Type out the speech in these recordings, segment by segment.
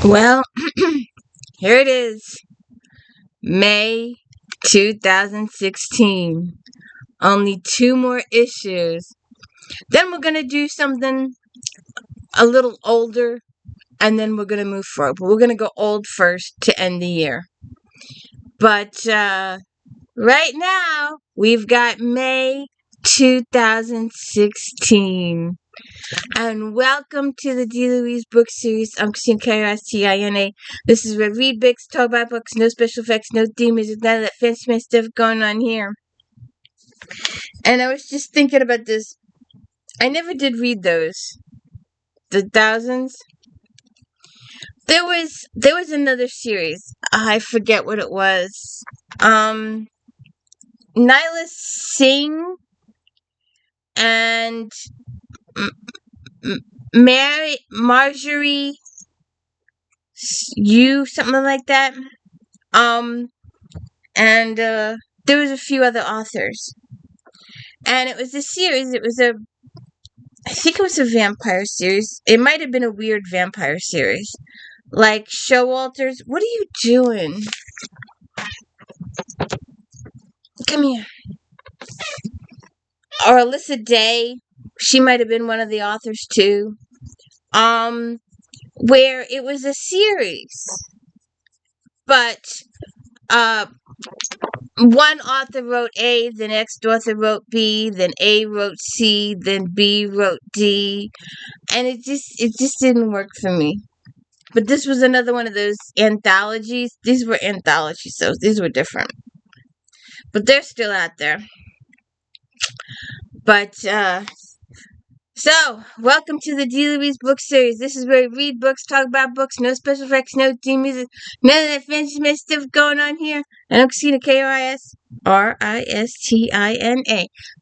Well, here it is. May 2016. Only 2 more issues. Then we're going to do something a little older, and then we're going to move forward. But we're going to go old first to end the year. But right now, we've got May 2016. And welcome to the D. Louise book series. I'm Christine K-R-S-T-I-N-A. This is where we read books, talk about books, no special effects, no demons, none of that fancy stuff going on here. And I was just thinking about this. I never did read those. The thousands. There was another series. I forget what it was. Nyla Singh and Marjorie something like that. And there was a few other authors. And it was a series. I think it was a vampire series. It might have been a weird vampire series. Like Showalters. What are you doing? Come here. Or Alyssa Day. She might have been one of the authors too. Where it was a series. But one author wrote A, the next author wrote B, then A wrote C, then B wrote D, and it just didn't work for me. But this was another one of those anthologies. These were anthologies, so these were different. But they're still out there. But so, welcome to the D. Louise book series. This is where we read books, talk about books, no special effects, no theme music, none of that fancy stuff going on here. And I'm Christina K-R-I-S-T-I-N-A.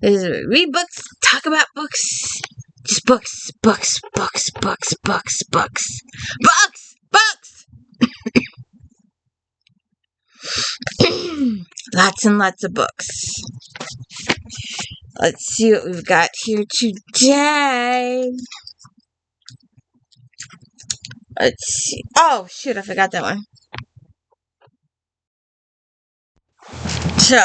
This is where we read books, talk about books. Just books. Lots and lots of books. Let's see what we've got here today. Let's see. Oh, shoot, I forgot that one. So,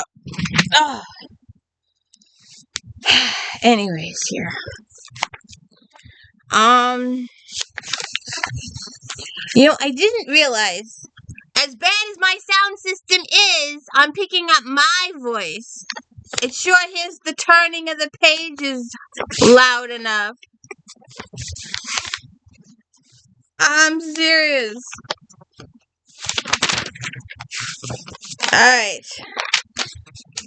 anyways, here. I didn't realize, as bad as my sound system is, I'm picking up my voice. It sure hears the turning of the pages loud enough. I'm serious. Alright.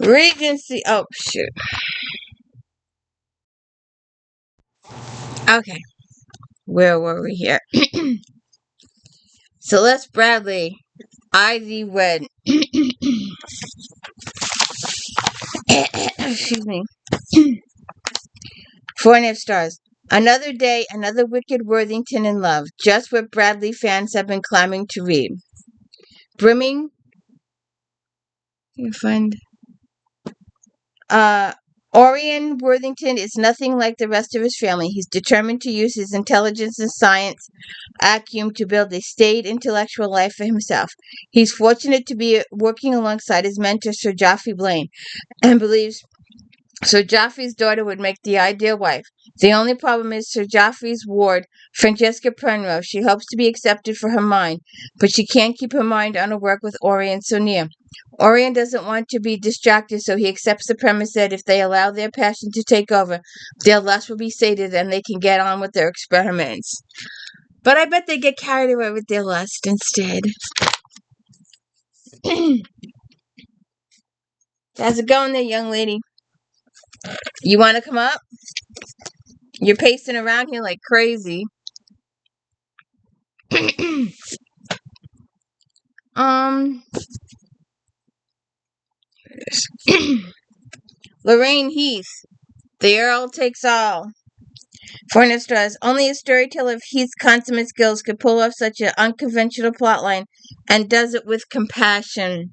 Regency. Oh, shoot. Okay. Where were we here? Celeste Bradley. Ivy Wed. Excuse me. 4.5 stars. Another day, another wicked Worthington in love. Just what Bradley fans have been clamoring to read. Brimming. You find. Orion Worthington is nothing like the rest of his family. He's determined to use his intelligence and science acumen to build a staid intellectual life for himself. He's fortunate to be working alongside his mentor, Sir Joffrey Blaine, and believes Sir Joffrey's daughter would make the ideal wife. The only problem is Sir Joffrey's ward, Francesca Penrose. She hopes to be accepted for her mind, but she can't keep her mind on her work with Orion so near. Orion doesn't want to be distracted, so he accepts the premise that if they allow their passion to take over, their lust will be sated and they can get on with their experiments. But I bet they get carried away with their lust instead. How's it going there, young lady? You want to come up? You're pacing around here like crazy. Lorraine Heath. The Earl Takes All. 4.5 stars. Only a storyteller of Heath's consummate skills could pull off such an unconventional plotline, and does it with compassion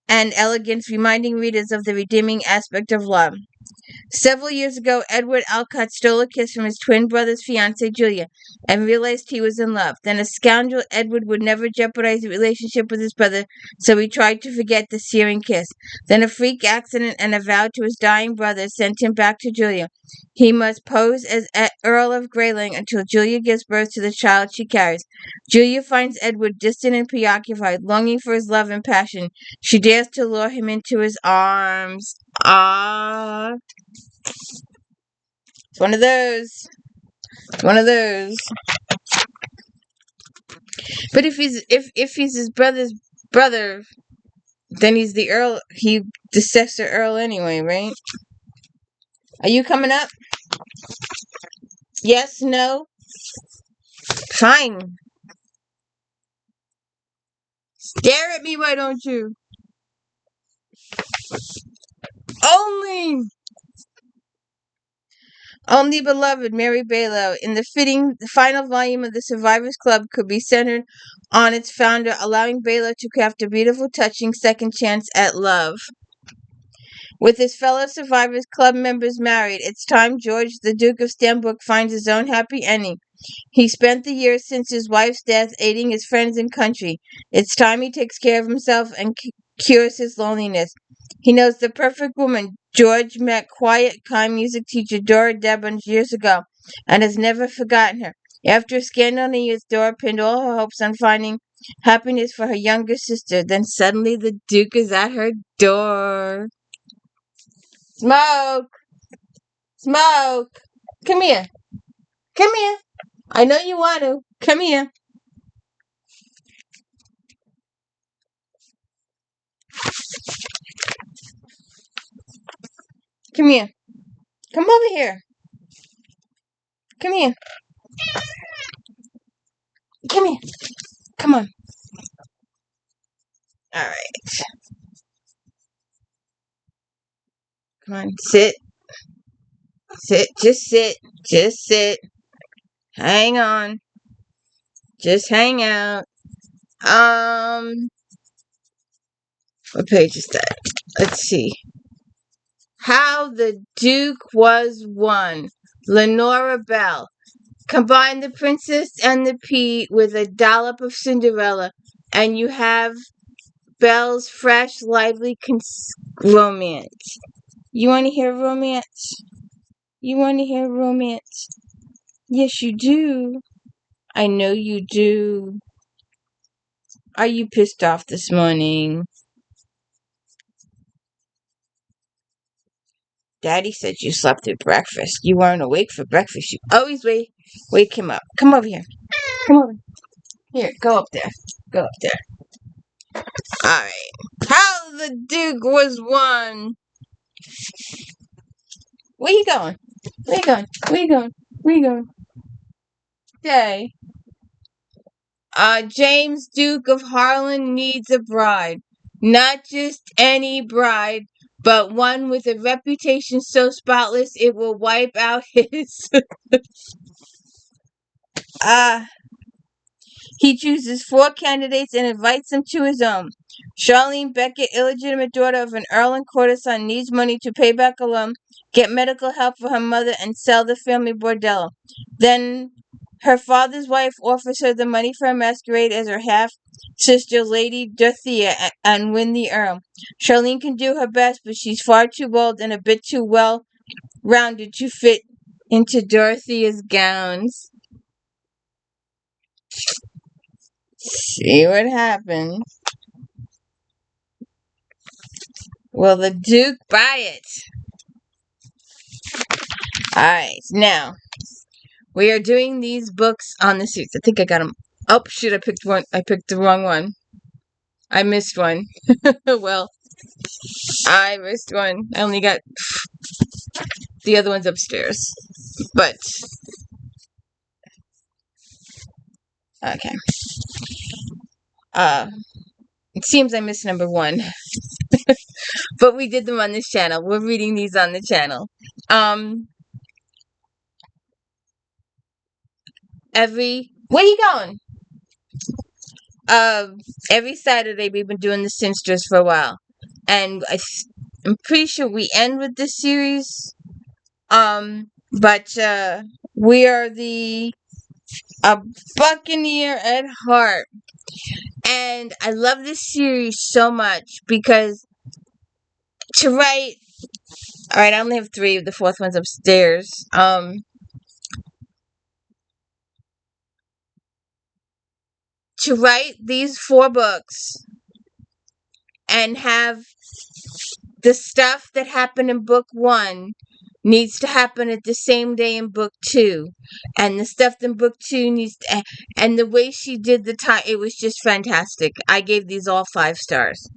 and elegance, reminding readers of the redeeming aspect of love. Several years ago, Edward Alcott stole a kiss from his twin brother's fiancée, Julia, and realized he was in love. Then a scoundrel, Edward would never jeopardize the relationship with his brother, so he tried to forget the searing kiss. Then a freak accident and a vow to his dying brother sent him back to Julia. He must pose as Earl of Greyling until Julia gives birth to the child she carries. Julia finds Edward distant and preoccupied, longing for his love and passion. She dares to lure him into his arms. Ah. It's one of those. It's one of those. But if he's his brother's brother, then he's the Earl. He the Successor Earl anyway, right? Are you coming up? Yes, no? Fine. Stare at me, why don't you? Only beloved Mary Balow, in the final volume of the Survivors Club, could be centered on its founder, allowing Balow to craft a beautiful, touching second chance at love. With his fellow Survivors Club members married, it's time George, the Duke of Stanbrook, finds his own happy ending. He spent the years since his wife's death aiding his friends and country. It's time he takes care of himself and cures his loneliness. He knows the perfect woman. George met quiet, kind music teacher Dora Debbons years ago and has never forgotten her. After a scandal in the youth, Dora pinned all her hopes on finding happiness for her younger sister. Then suddenly the Duke is at her door. Smoke! Smoke! Come here. Come here. I know you want to. Come here. Come here. Come over here. Come here. Come here. Come on. All right. Come on. Sit. Sit. Just sit. Just sit. Hang on. Just hang out. What page is that? Let's see. How the Duke Was Won. Lenora Bell. Combine the Princess and the Pea with a dollop of Cinderella, and you have Belle's fresh, lively romance. You want to hear romance? You want to hear romance? Yes, you do. I know you do. Are you pissed off this morning? Daddy said you slept through breakfast. You weren't awake for breakfast. You always wake him up. Come over here. Come over. Here, go up there. Go up there. Alright. How the Duke Was Won. Where you going? Where you going? Where you going? Where you going? Day. James, Duke of Harlan, needs a bride. Not just any bride, but one with a reputation so spotless it will wipe out his. He chooses 4 candidates and invites them to his own. Charlene Beckett, illegitimate daughter of an earl and courtesan, needs money to pay back a loan, get medical help for her mother, and sell the family bordello. Then her father's wife offers her the money for a masquerade as her half-sister, Lady Dorothea, and win the earl. Charlene can do her best, but she's far too bold and a bit too well-rounded to fit into Dorothea's gowns. See what happens. Will the Duke buy it? Alright, now we are doing these books on the series. I think I got them. Oh, shoot, I picked the wrong one. I missed one. Well, I missed one. I only got the other one's upstairs. But, okay. It seems I missed number 1. But we did them on this channel. We're reading these on the channel. Where you going? Every Saturday we've been doing the Sinsters for a while. And I'm pretty sure we end with this series. But we are a Buccaneer at heart. And I love this series so much because to write, alright, I only have 3, the 4th one's upstairs. To write these 4 books and have the stuff that happened in book 1 needs to happen at the same day in book 2, and the stuff in book 2 and the way she did the time, it was just fantastic. I gave these all 5 stars.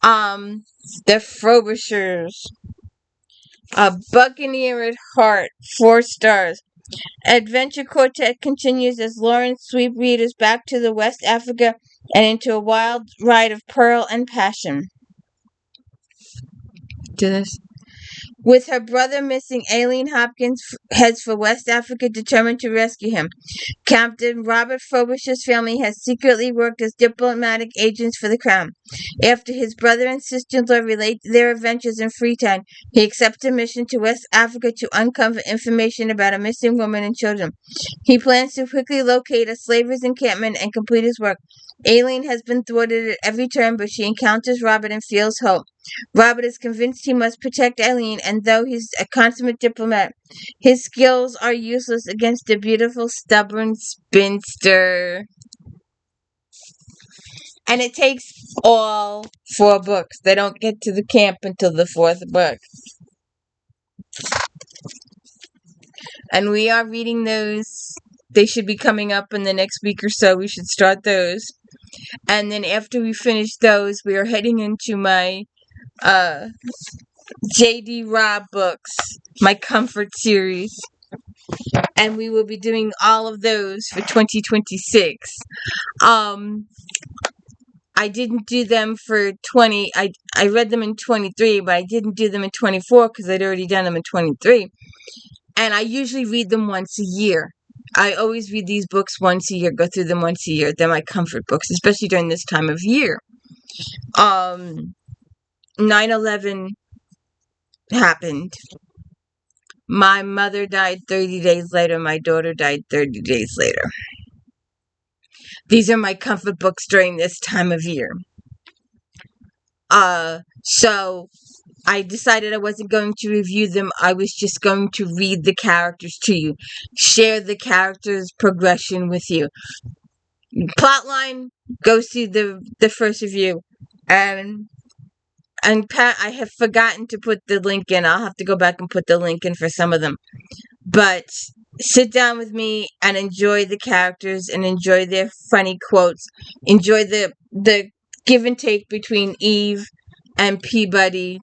The Frobishers, a Buccaneer at heart, 4 stars. Adventure Quartet continues as Lauren sweep readers back to the West Africa and into a wild ride of peril and passion. Do this. With her brother missing, Aileen Hopkins heads for West Africa, determined to rescue him. Captain Robert Frobisher's family has secretly worked as diplomatic agents for the Crown. After his brother and sister-in-law relate their adventures in Freetown, he accepts a mission to West Africa to uncover information about a missing woman and children. He plans to quickly locate a slaver's encampment and complete his work. Aileen has been thwarted at every turn, but she encounters Robert and feels hope. Robert is convinced he must protect Aileen, and though he's a consummate diplomat, his skills are useless against a beautiful, stubborn spinster. And it takes all 4 books. They don't get to the camp until the 4th book. And we are reading those. They should be coming up in the next week or so. We should start those. And then after we finish those, we are heading into my J.D. Robb books, my comfort series. And we will be doing all of those for 2026. I didn't do them for 20. I read them in 23, but I didn't do them in 24 because I'd already done them in 23. And I usually read them once a year. I always read these books once a year, go through them once a year. They're my comfort books, especially during this time of year. 9/11 happened. My mother died 30 days later. My daughter died 30 days later. These are my comfort books during this time of year. So I decided I wasn't going to review them. I was just going to read the characters to you, share the characters' progression with you. Plotline, go see the first review. And Pat, I have forgotten to put the link in. I'll have to go back and put the link in for some of them. But sit down with me and enjoy the characters and enjoy their funny quotes. Enjoy the give and take between Eve and Peabody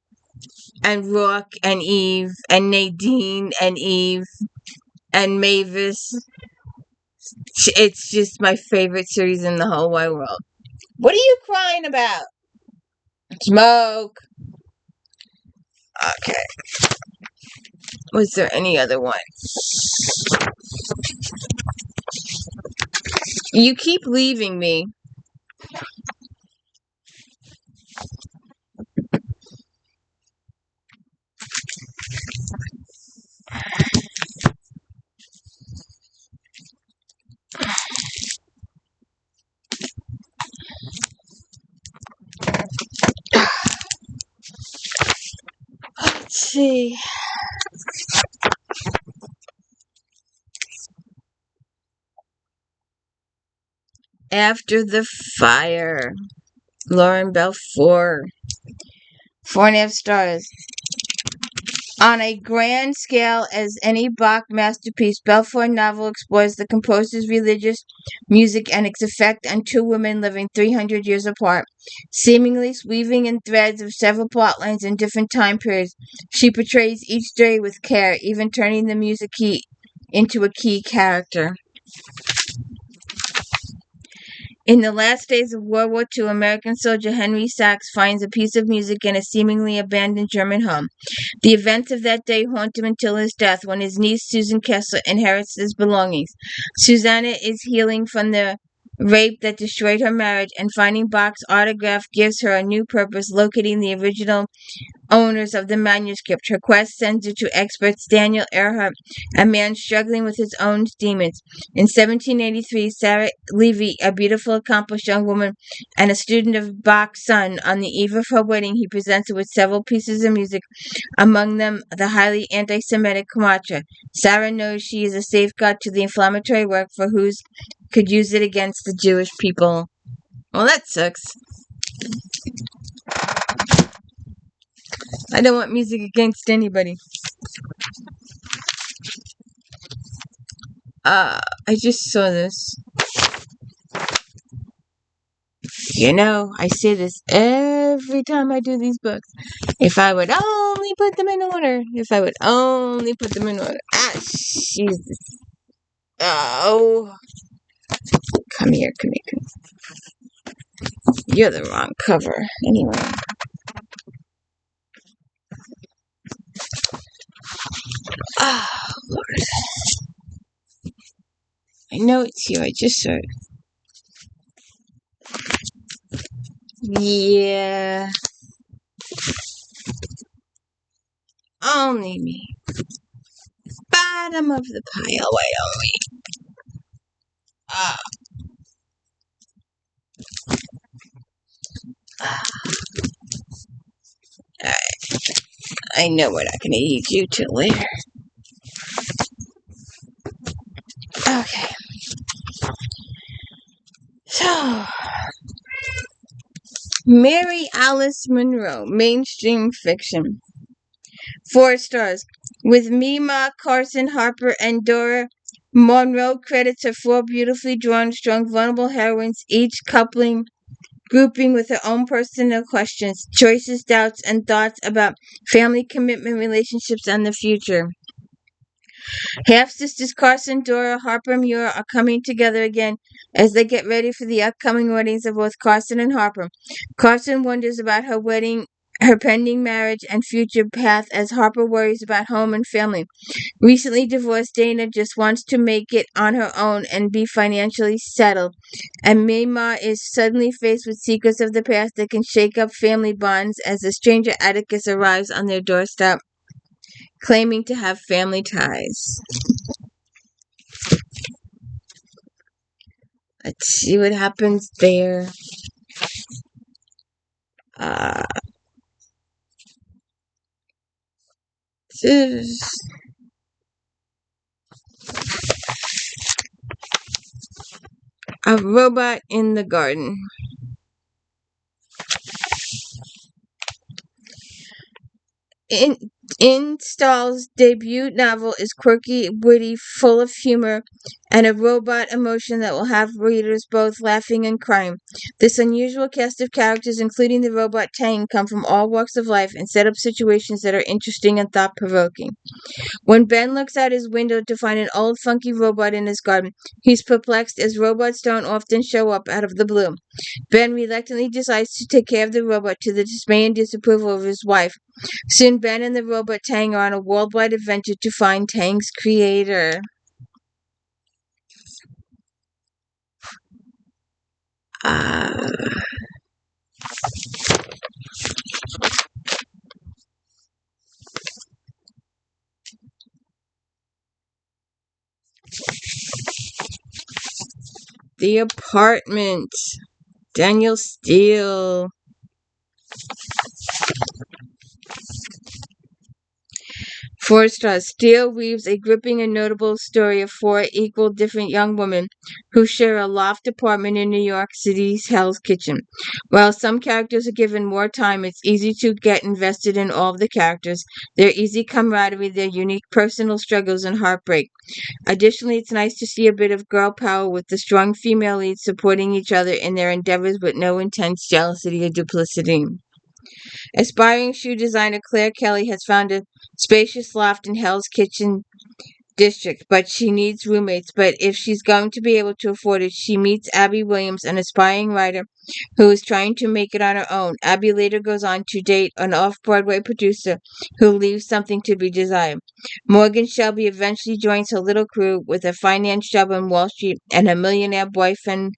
and Rourke and Eve and Nadine and Eve and Mavis. It's just my favorite series in the whole wide world. What are you crying about? Smoke. Okay. Was there any other one? You keep leaving me. Let's see. After the Fire. Lauren Belfour. 4.5 stars. On a grand scale as any Bach masterpiece, Belfour novel explores the composer's religious music and its effect on 2 women living 300 years apart. Seemingly weaving in threads of several plotlines in different time periods, she portrays each story with care, even turning the music key into a key character. In the last days of World War II, American soldier Henry Sachs finds a piece of music in a seemingly abandoned German home. The events of that day haunt him until his death, when his niece Susan Kessler inherits his belongings. Susanna is healing from the rape that destroyed her marriage, and finding Bach's autograph gives her a new purpose, locating the original owners of the manuscript. Her quest sends her to experts Daniel Earhart, a man struggling with his own demons. In 1783, Sarah Levy, a beautiful, accomplished young woman and a student of Bach's son, on the eve of her wedding, he presents her with several pieces of music, among them the highly anti-Semitic Kamatra. Sarah knows she is a safeguard to the inflammatory work, for whose could use it against the Jewish people. Well, that sucks. I don't want music against anybody. I just saw this. You know, I say this every time I do these books. If I would only put them in order. If I would only put them in order. Ah, Jesus. Oh. Come here, come here, come here. You're the wrong cover. Anyway. Oh, Lord. I know it's here. I just saw it. Yeah. Only me. Bottom of the pile. Why only? Ah. I know we're not going to eat you till later. Okay. So, Mary Alice Monroe, mainstream fiction. 4 stars. With Mima, Carson, Harper, and Dora, Monroe credits her 4 beautifully drawn, strong, vulnerable heroines, each grouping with her own personal questions, choices, doubts, and thoughts about family, commitment, relationships, and the future. Half-sisters Carson, Dora, Harper, and Muir are coming together again as they get ready for the upcoming weddings of both Carson and Harper. Carson wonders about her wedding, her pending marriage, and future path as Harper worries about home and family. Recently divorced Dana just wants to make it on her own and be financially settled. And Mima is suddenly faced with secrets of the past that can shake up family bonds as the stranger Atticus arrives on their doorstep, claiming to have family ties. Let's see what happens there. A robot in the garden. Install's debut novel is quirky, witty, full of humor, and a robot emotion that will have readers both laughing and crying. This unusual cast of characters, including the robot Tang, come from all walks of life and set up situations that are interesting and thought-provoking. When Ben looks out his window to find an old funky robot in his garden, he's perplexed as robots don't often show up out of the blue. Ben reluctantly decides to take care of the robot to the dismay and disapproval of his wife. Soon Ben and the robot Tang are on a worldwide adventure to find Tang's creator. The Apartment. Daniel Steele. 4 stars. Steele weaves a gripping and notable story of 4 equal different young women who share a loft apartment in New York City's Hell's Kitchen. While some characters are given more time, it's easy to get invested in all of the characters, their easy camaraderie, their unique personal struggles, and heartbreak. Additionally, it's nice to see a bit of girl power with the strong female leads supporting each other in their endeavors with no intense jealousy or duplicity. Aspiring shoe designer Claire Kelly has found a spacious loft in Hell's Kitchen district, but she needs roommates. But if she's going to be able to afford it, she meets Abby Williams, an aspiring writer who is trying to make it on her own. Abby later goes on to date an off-Broadway producer who leaves something to be desired. Morgan Shelby eventually joins her little crew with a finance job on Wall Street and a millionaire boyfriend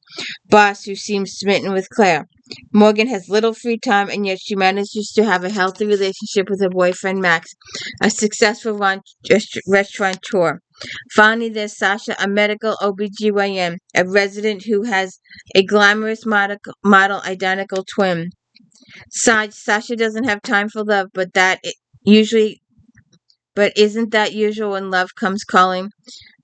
boss who seems smitten with Claire. Morgan has little free time, and yet she manages to have a healthy relationship with her boyfriend Max, a successful restaurateur. Finally, there's Sasha, a medical OBGYN, a resident who has a glamorous model identical twin. Sasha doesn't have time for love, usually, but isn't that usual when love comes calling?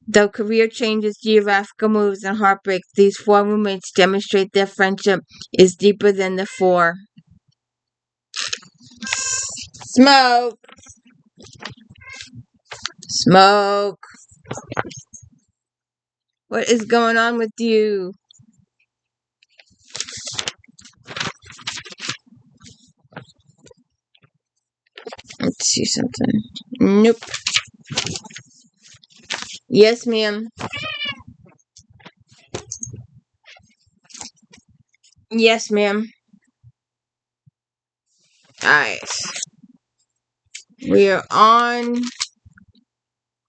Though career changes, geographical moves, and heartbreaks, these four roommates demonstrate their friendship is deeper than the four. Smoke! Smoke! What is going on with you? Let's see something. Nope. Yes, ma'am. Yes, ma'am. Alright. We are on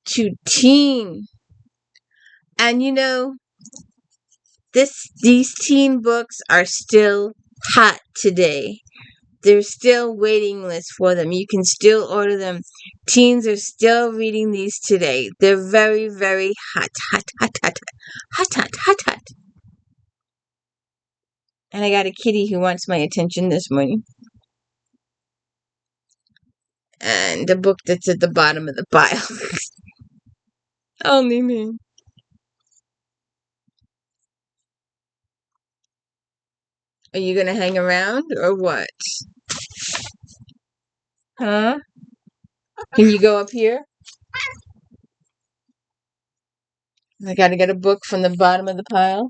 to teen. And you know, these teen books are still hot today. There's still waiting lists for them. You can still order them. Teens are still reading these today. They're very, very hot, hot, hot, hot, hot, hot, hot, hot. And I got a kitty who wants my attention this morning. And the book that's at the bottom of the pile. Only me. Are you gonna hang around or what? Huh? Can you go up here? I gotta get a book from the bottom of the pile.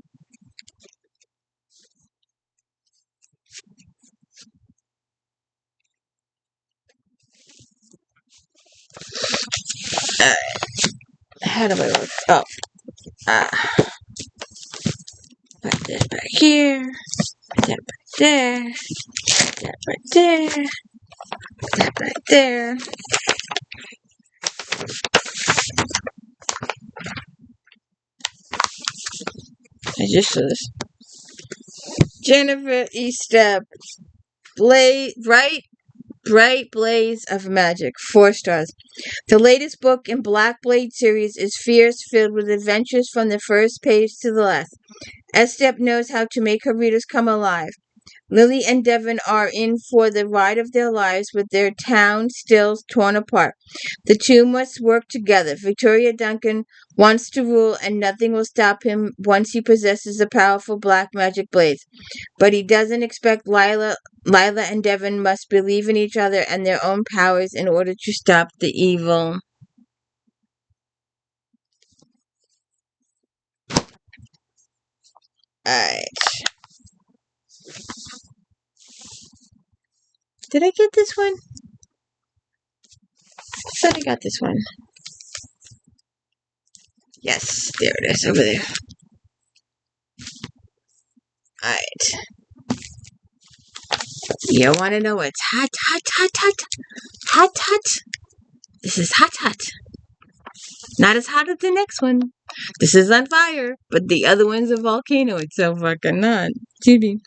How do I work? Oh. Put that back here. Put that back there. Put that right there. Put that back there. I just saw this. Jennifer Estep. Bright Blaze of Magic. 4 stars. The latest book in Black Blade series is fierce, filled with adventures from the first page to the last. Estep knows how to make her readers come alive. Lily and Devon are in for the ride of their lives with their town still torn apart. The two must work together. Victoria Duncan wants to rule, and nothing will stop him once he possesses the powerful black magic blades. But he doesn't expect Lila and Devon must believe in each other and their own powers in order to stop the evil. Alright. Did I get this one? I thought I got this one. Yes, there it is, over there. Alright. You want to know what's hot, hot, hot, hot, hot, hot? This is hot, hot. Not as hot as the next one. This is on fire, but the other one's a volcano. It's so fucking not. Judy.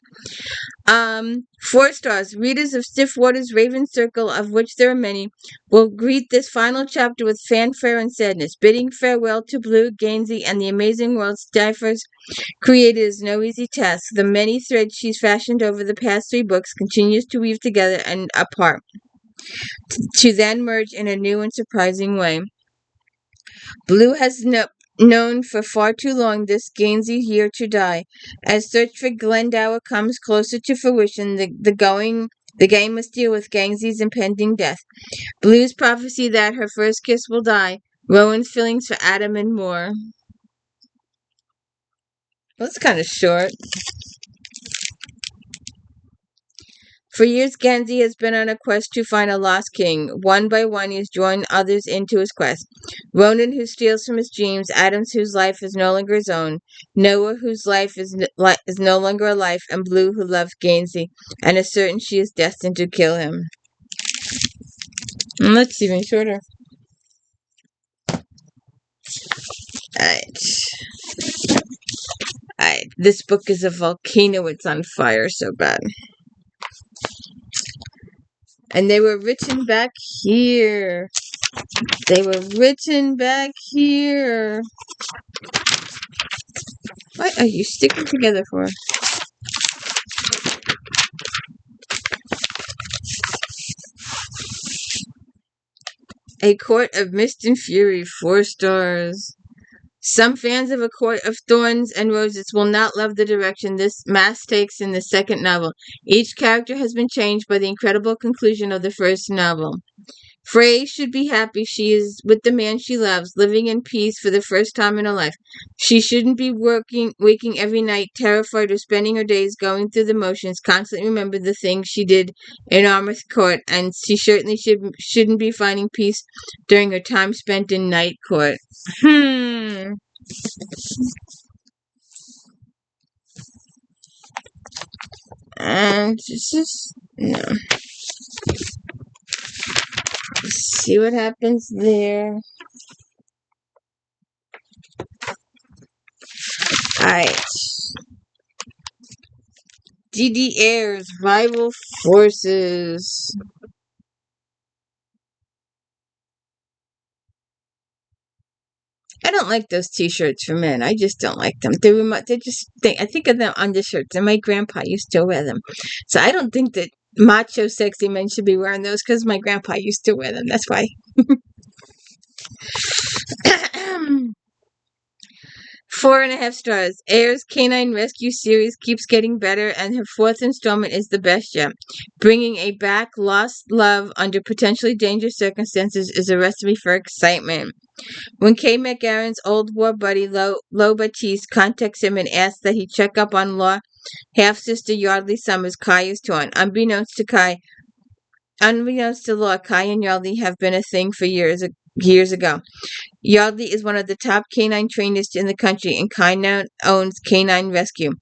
4 stars. Readers of Stiffwater's Raven Circle, of which there are many, will greet this final chapter with fanfare and sadness. Bidding farewell to Blue, Gainsey, and the amazing world Stifford's created is no easy task. The many threads she's fashioned over the past 3 books continues to weave together and apart, to then merge in a new and surprising way. Blue has known for far too long this Gainsey here to die. As search for Glendower comes closer to fruition, the game must deal with Gainsey's impending death. Blue's prophecy that her first kiss will die. Rowan's feelings for Adam and more. Well, it's kind of short. For years, Genzi has been on a quest to find a lost king. One by one, he has joined others into his quest. Ronan, who steals from his dreams, Adams, whose life is no longer his own, Noah, whose life is no longer a life, and Blue, who loves Genzi and is certain she is destined to kill him. And that's even shorter. Alright. Alright. This book is a volcano. It's on fire so bad. And they were written back here. They were written back here. What are you sticking together for? A Court of Mist and Fury, 4 stars. Some fans of A Court of Thorns and Roses will not love the direction this mass takes in the second novel. Each character has been changed by the incredible conclusion of the first novel. Frey should be happy she is with the man she loves, living in peace for the first time in her life. She shouldn't be waking every night, terrified of spending her days going through the motions, constantly remember the things she did in Armouth Court, and she certainly shouldn't be finding peace during her time spent in Night Court. And just no. See what happens there. Alright. DD Airs, Rival Forces. I don't like those t-shirts for men. I just don't like them. I think of them undershirts, and my grandpa used to wear them. So I don't think that macho, sexy men should be wearing those because my grandpa used to wear them. That's why. 4.5 stars. Ayer's Canine Rescue series keeps getting better, and her 4th installment is the best yet. Bringing a back lost love under potentially dangerous circumstances is a recipe for excitement. When Kay McGarren's old war buddy Lo Batiste contacts him and asks that he check up on Law half-sister Yardley Summers, Kai is torn. Unbeknownst to Law, Kai and Yardley have been a thing for years ago. Yardley is one of the top canine trainers in the country, and Kai now owns Canine Rescue.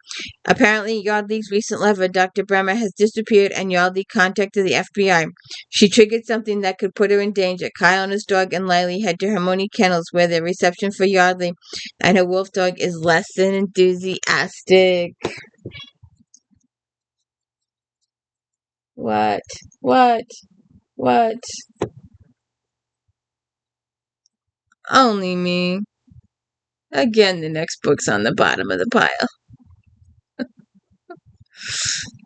Apparently, Yardley's recent lover, Dr. Bremer, has disappeared, and Yardley contacted the FBI. She triggered something that could put her in danger. Kyle and his dog and Lily head to Harmony Kennels, where the reception for Yardley and her wolf dog is less than enthusiastic. What? Only me. Again, the next book's on the bottom of the pile.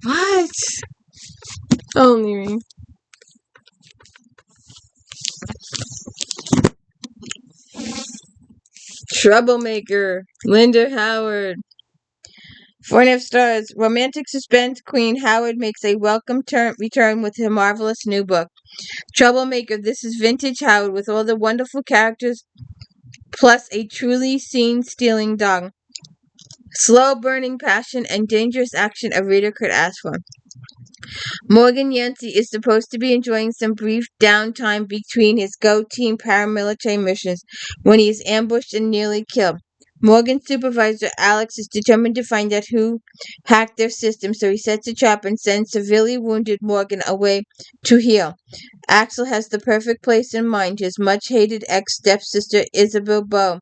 What? Only me. Troublemaker, Linda Howard. 4.5 stars. Romantic suspense queen Howard makes a welcome return with her marvelous new book. Troublemaker. This is vintage Howard with all the wonderful characters, plus a truly scene-stealing dog. Slow burning passion and dangerous action a reader could ask for. Morgan Yancey is supposed to be enjoying some brief downtime between his Go Team paramilitary missions when he is ambushed and nearly killed. Morgan's supervisor, Alex, is determined to find out who hacked their system, so he sets a trap and sends severely wounded Morgan away to heal. Axel has the perfect place in mind, his much-hated ex-stepsister, Isabel Bowe.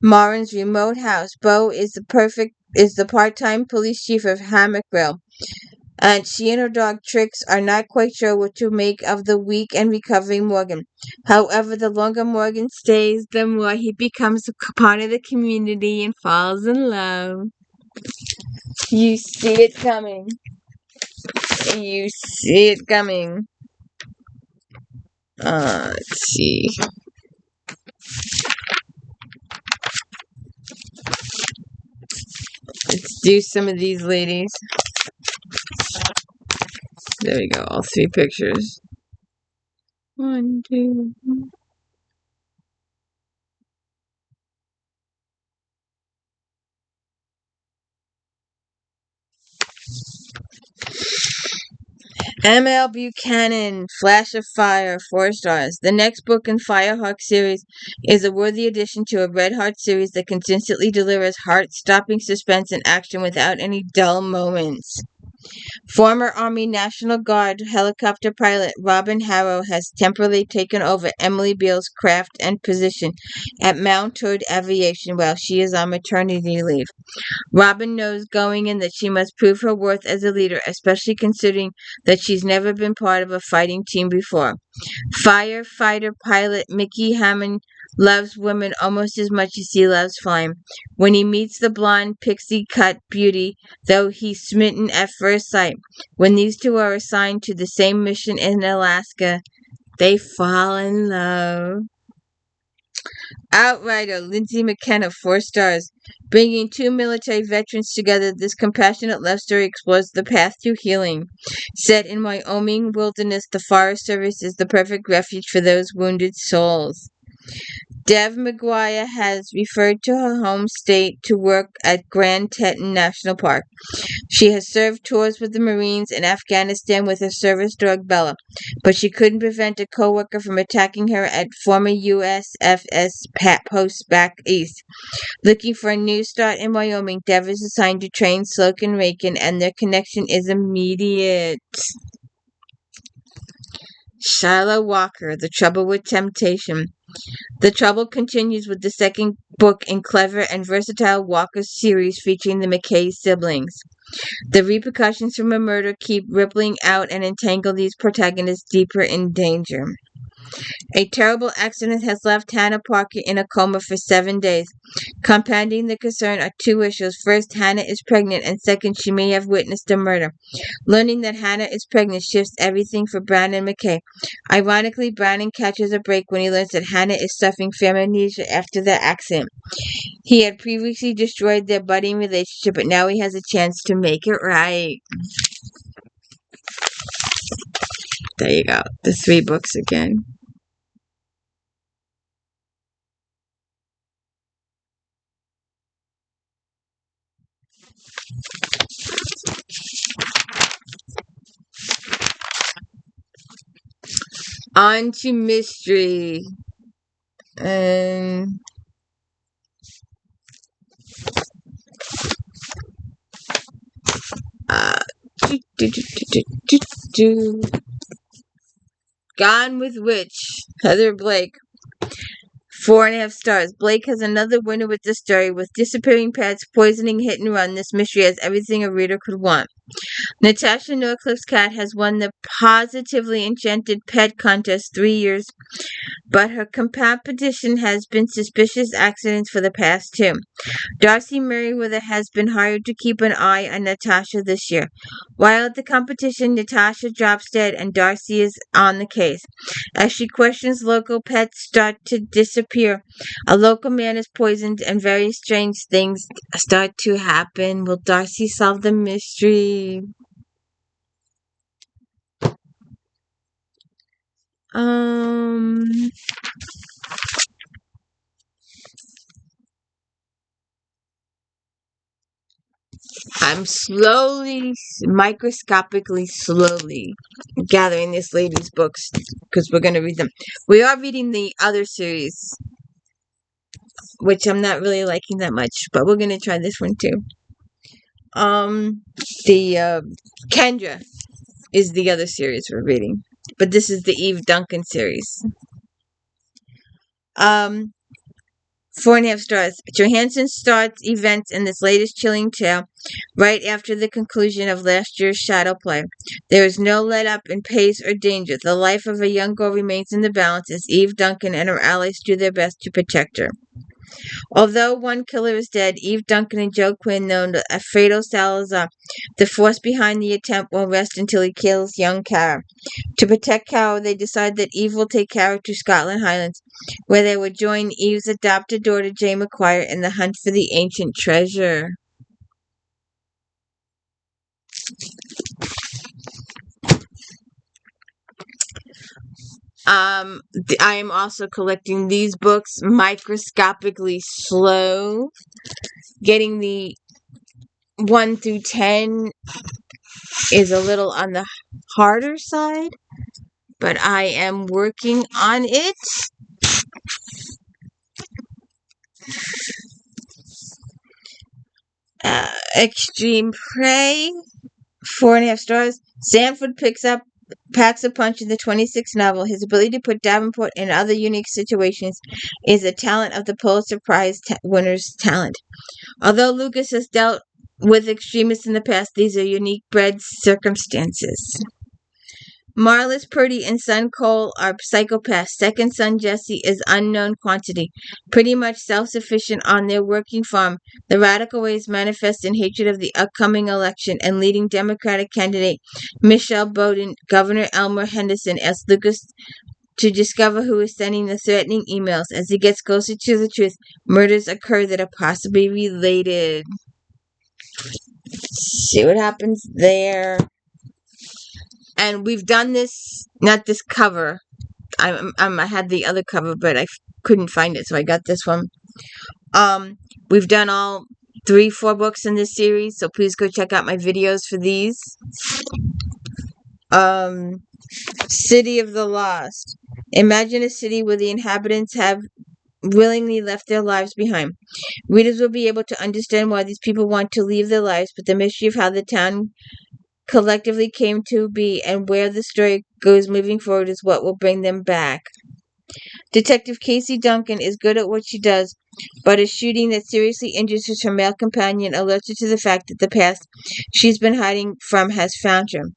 Morin's remote house. Bowe is the part-time police chief of Hammockville. And she and her dog Trix are not quite sure what to make of the weak and recovering Morgan. However, the longer Morgan stays, the more he becomes a part of the community and falls in love. You see it coming. You see it coming. Let's see. Let's do some of these ladies. There we go, all 3 pictures. 1, 2. M.L. Buchanan, Flash of Fire, 4 stars. The next book in Firehawk series is a worthy addition to a Red Heart series that consistently delivers heart-stopping suspense and action without any dull moments. Former Army National Guard helicopter pilot Robin Harrow has temporarily taken over Emily Beale's craft and position at Mount Hood Aviation while she is on maternity leave. Robin knows going in that she must prove her worth as a leader, especially considering that she's never been part of a fighting team before. Firefighter pilot Mickey Hammond loves women almost as much as he loves flying. When he meets the blonde, pixie-cut beauty, though he's smitten at first sight, when these two are assigned to the same mission in Alaska, they fall in love. Outrider Lindsay McKenna, 4 stars. Bringing 2 military veterans together, this compassionate love story explores the path to healing. Set in Wyoming wilderness, the Forest Service is the perfect refuge for those wounded souls. Dev McGuire has referred to her home state to work at Grand Teton National Park. She has served tours with the Marines in Afghanistan with her service dog Bella, but she couldn't prevent a co-worker from attacking her at former USFS post back east. Looking for a new start in Wyoming, Dev is assigned to train Slocum Rakin, and their connection is immediate. Shiloh Walker, The Trouble with Temptation. The trouble continues with the second book in clever and versatile Walker series featuring the McKay siblings. The repercussions from a murder keep rippling out and entangle these protagonists deeper in danger. A terrible accident has left Hannah Parker in a coma for 7 days. Compounding the concern are 2 issues. First, Hannah is pregnant, and second, she may have witnessed a murder. Learning that Hannah is pregnant shifts everything for Brandon McKay. Ironically, Brandon catches a break when he learns that Hannah is suffering from amnesia after the accident. He had previously destroyed their budding relationship, but now he has a chance to make it right. There you go. The 3 books again. On to mystery. Uh, Gone with Witch, Heather Blake. 4.5 stars. Blake has another winner with this story. With disappearing pets, poisoning, hit and run, this mystery has everything a reader could want. Natasha Norcliffe's cat has won the Positively Enchanted Pet Contest 3 years, but her competition has been suspicious accidents for the past 2. Darcy Merriweather has been hired to keep an eye on Natasha this year. While at the competition, Natasha drops dead and Darcy is on the case. As she questions, local pets start to disappear. A local man is poisoned and very strange things start to happen. Will Darcy solve the mystery? I'm microscopically slowly gathering this lady's books because we're going to read them. We are reading the other series, which I'm not really liking that much, but we're going to try this one too. The Kendra is the other series we're reading, but this is the Eve Duncan series. 4.5 stars. Johansson starts events in this latest chilling tale right after the conclusion of last year's shadow play. There is no let-up in pace or danger. The life of a young girl remains in the balance as Eve Duncan and her allies do their best to protect her. Although one killer is dead, Eve Duncan and Joe Quinn, known as Alfredo Salazar, the force behind the attempt, will rest until he kills young Kara. To protect Kara, they decide that Eve will take Kara to Scotland Highlands, where they will join Eve's adopted daughter Jay McGuire in the hunt for the ancient treasure. I am also collecting these books microscopically slow. Getting the 1 through 10 is a little on the harder side, but I am working on it. Extreme Prey, 4.5 stars. Sanford packs a punch in the 26th novel. His ability to put Davenport in other unique situations is a talent of the Pulitzer Prize winner's talent. Although Lucas has dealt with extremists in the past, these are unique bred circumstances. Marlis Purdy and son Cole are psychopaths. Second son Jesse is unknown quantity, pretty much self-sufficient on their working farm. The radical ways manifest in hatred of the upcoming election, and leading Democratic candidate Michelle Bowden, Governor Elmer Henderson asks Lucas to discover who is sending the threatening emails. As he gets closer to the truth, murders occur that are possibly related. See what happens there. And we've done this, not this cover. I had the other cover, but I couldn't find it, so I got this one. We've done all 4 books in this series, so please go check out my videos for these. City of the Lost. Imagine a city where the inhabitants have willingly left their lives behind. Readers will be able to understand why these people want to leave their lives, but the mystery of how the town collectively came to be and where the story goes moving forward is what will bring them back. Detective Casey Duncan is good at what she does, but a shooting that seriously injures her male companion alerts her to the fact that the past she's been hiding from has found her.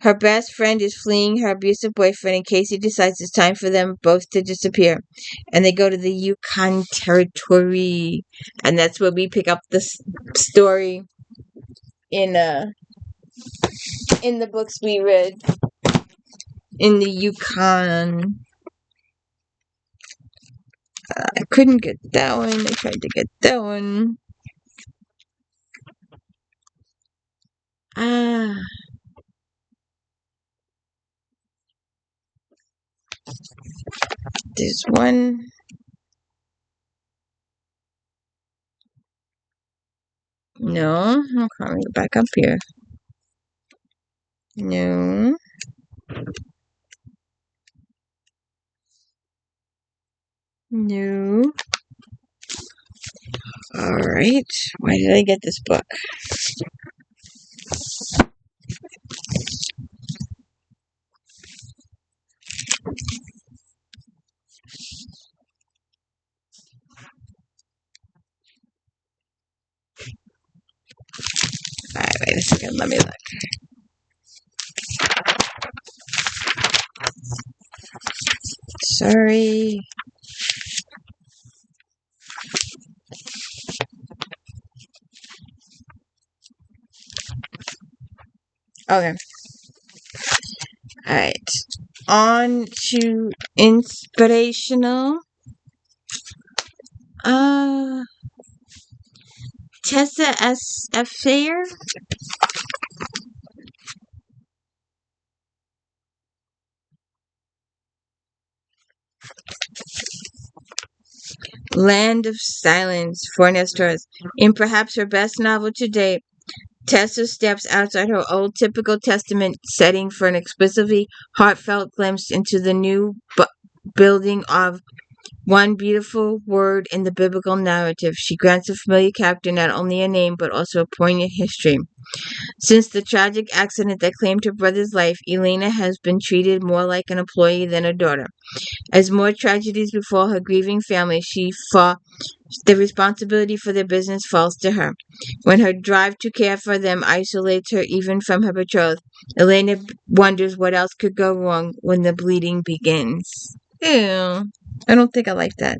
Her best friend is fleeing her abusive boyfriend, and Casey decides it's time for them both to disappear. And they go to the Yukon Territory, and that's where we pick up the story in the books we read in the Yukon. I couldn't get that one. I tried to get that one. There's one. No, let me go back up here. No. No. Alright. Why did I get this book? Alright, wait a second. Let me look. Sorry. Okay. Alright. On to inspirational. Tessa S. Affair. Land of Silence, 4.5 stars. In perhaps her best novel to date, Tessa steps outside her old typical Testament setting for an explicitly heartfelt glimpse into the new building of one beautiful word in the biblical narrative. She grants a familiar character not only a name, but also a poignant history. Since the tragic accident that claimed her brother's life, Elena has been treated more like an employee than a daughter. As more tragedies befall her grieving family, the responsibility for their business falls to her. When her drive to care for them isolates her even from her betrothed, Elena wonders what else could go wrong when the bleeding begins. Ew. I don't think I like that.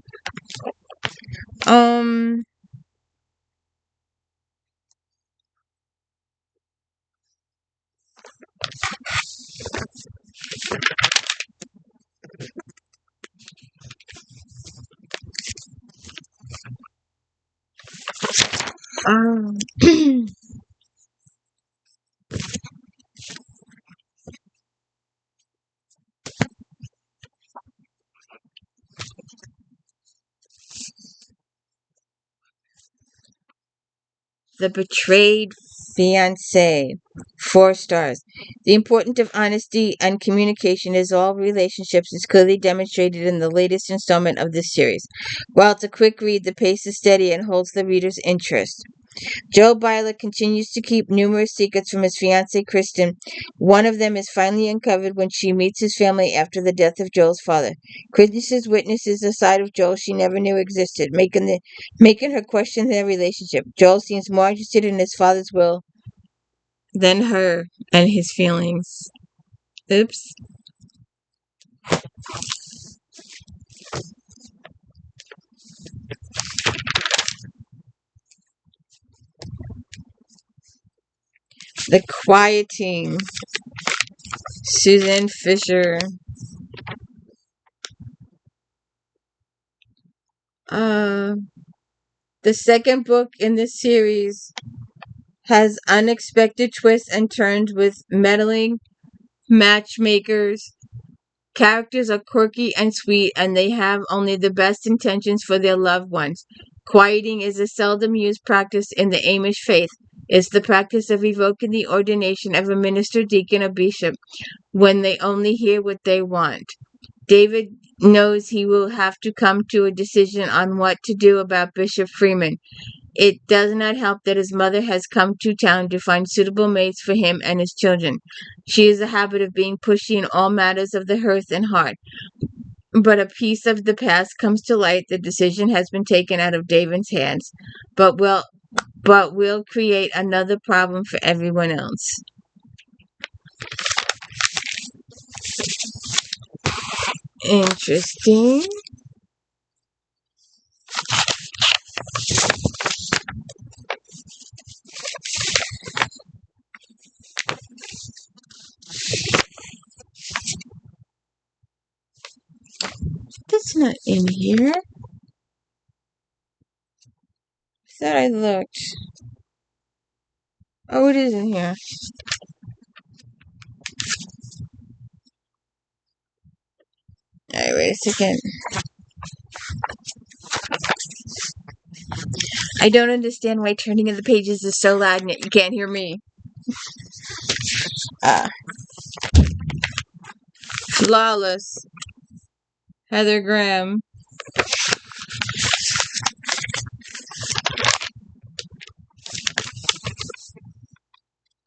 The Betrayed Fiancé. 4 stars. The importance of honesty and communication in all relationships is clearly demonstrated in the latest installment of this series. While it's a quick read, the pace is steady and holds the reader's interest. Joe Byler continues to keep numerous secrets from his fiancée Kristen. One of them is finally uncovered when she meets his family after the death of Joel's father. Kristen witnesses a side of Joel she never knew existed, making her question their relationship. Joel seems more interested in his father's will than her and his feelings. Oops. The Quieting. Susan Fisher. The second book in this series has unexpected twists and turns with meddling matchmakers. Characters are quirky and sweet, and they have only the best intentions for their loved ones. Quieting is a seldom used practice in the Amish faith. It's the practice of evoking the ordination of a minister, deacon, or bishop when they only hear what they want. David knows he will have to come to a decision on what to do about Bishop Freeman. It does not help that his mother has come to town to find suitable mates for him and his children. She has a habit of being pushy in all matters of the hearth and heart. But a piece of the past comes to light. The decision has been taken out of David's hands, but will create another problem for everyone else. Interesting. That's not in here. I thought I looked. Oh, it is in here. Alright, wait a second. I don't understand why turning of the pages is so loud and yet you can't hear me. Flawless. Heather Graham.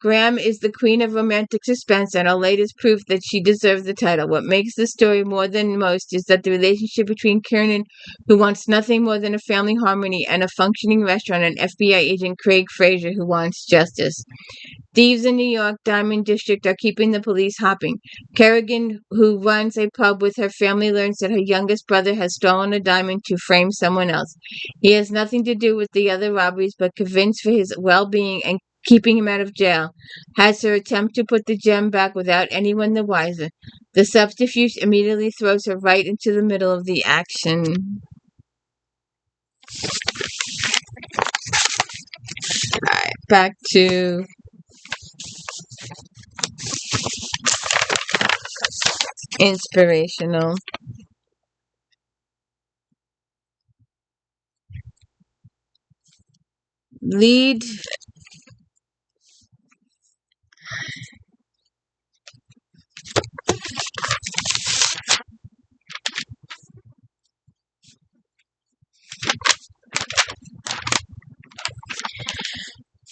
Graham is the queen of romantic suspense and our latest proof that she deserves the title. What makes the story more than most is that the relationship between Kiernan, who wants nothing more than a family harmony and a functioning restaurant, and FBI agent Craig Fraser, who wants justice. Thieves in New York Diamond District are keeping the police hopping. Kerrigan, who runs a pub with her family, learns that her youngest brother has stolen a diamond to frame someone else. He has nothing to do with the other robberies, but convinced for his well-being and keeping him out of jail, has her attempt to put the gem back without anyone the wiser. The subterfuge immediately throws her right into the middle of the action. Alright, back to inspirational.